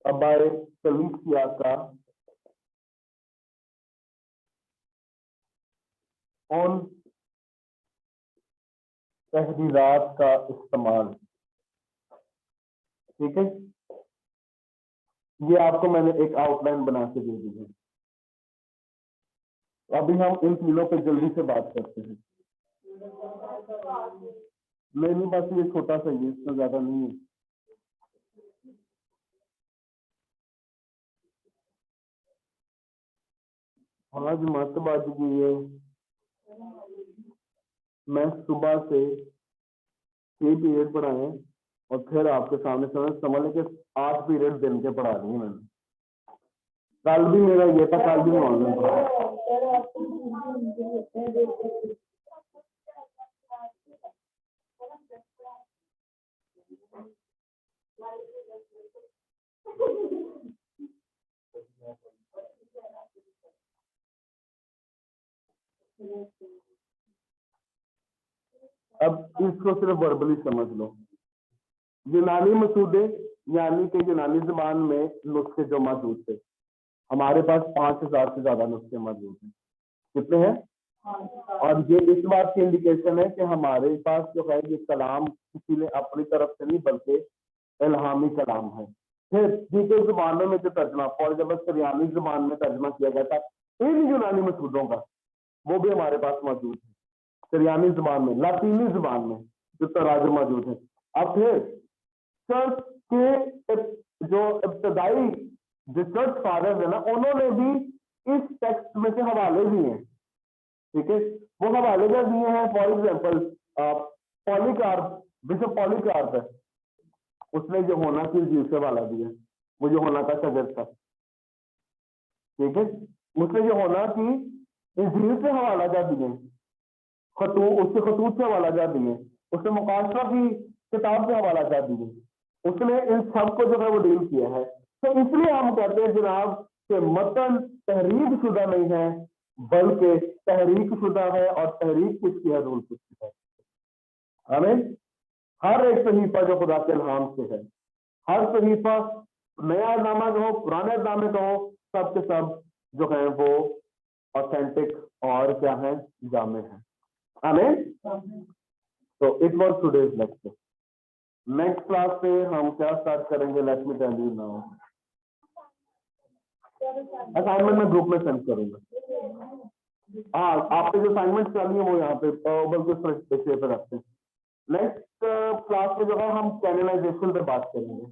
अबाए कलीसिया का उन तहरीरात का इस्तेमाल, ठीक है। ये आपको मैंने एक आउटलाइन बना के दे दी है। अभी हम इन तीनों पे जल्दी से बात करते हैं। नहीं, बस ये छोटा सा ही, इसमें ज्यादा नहीं है। आज मत बात की है, मैं सुबह से 6 पीरियड पढ़ाए और फिर आपके सामने समझ लें कि 8 पीरियड दिन के पढ़ा दिए मैंने। कल भी मेरा ये था, कल भी ऑनलाइन था। अब इसको सिर्फ वर्बली समझ लो। यूनानी मसूदे यानी कि यूनानी जुबान में नुस्खे जो मौजूद थे, हमारे पास 5000 से ज्यादा नुस्खे मौजूद हैं। कितने हैं? और ये इस बात की इंडिकेशन है कि हमारे पास जो है ये कलाम किसी ने अपनी तरफ से नहीं बल्कि इल्हामी कलाम है। फिर दीगर जुबानों में जो तर्जमा, फॉर एग्जाम्पल सरियानी जुबान में तर्जमा किया गया था इन यूनानी मसूदों का, वो भी हमारे पास मौजूद है। सरियानी जुबान में, लातीनी जुबान में जो तराजुम मौजूद है। अब फिर चर्च के जो इब्तदाई जो चर्च फादर्स है ना, उन्होंने भी इस टेक्स्ट में से हवाले दिए हैं, ठीक है। वो हवाले क्या दिए हैं? For example Polycarp, bishop Polycarp है, उसने जो होना की जीव से हवाला दिया, वो जो होना का शजर था, ठीक है। उसने जो होना की इंजील से हवाला जा दिए, उसके खतूत से हवाला जा दिए, उसने मुकाशरा की किताब से हवाला जा दिए, उसने इन सब को जो है वो डील किया है। तो इसलिए हम कहते हैं जनाब कि मतन तहरीक शुदा नहीं है बल्कि तहरीक शुदा है। और तहरीक किसकी है? रूल किसकी है? हमें हर एक सहीफा जो खुदा के इल्हाम से है, हर सहीफा नया नामा का हो, पुराने नामे का हो, सब के सब जो है वो ऑथेंटिक और क्या है? जामे है। आमीन। तो it was today's lecture. Next class पे हम क्या स्टार्ट करेंगे? Let me tell you now. Assignment में ग्रुप में सेंड करूंगा। हाँ, आपके जो असाइनमेंट चाहिए वो यहाँ पे बल्कि पे रखते हैं। नेक्स्ट क्लास में जो है हम कैनलाइजेशन पे बात करेंगे।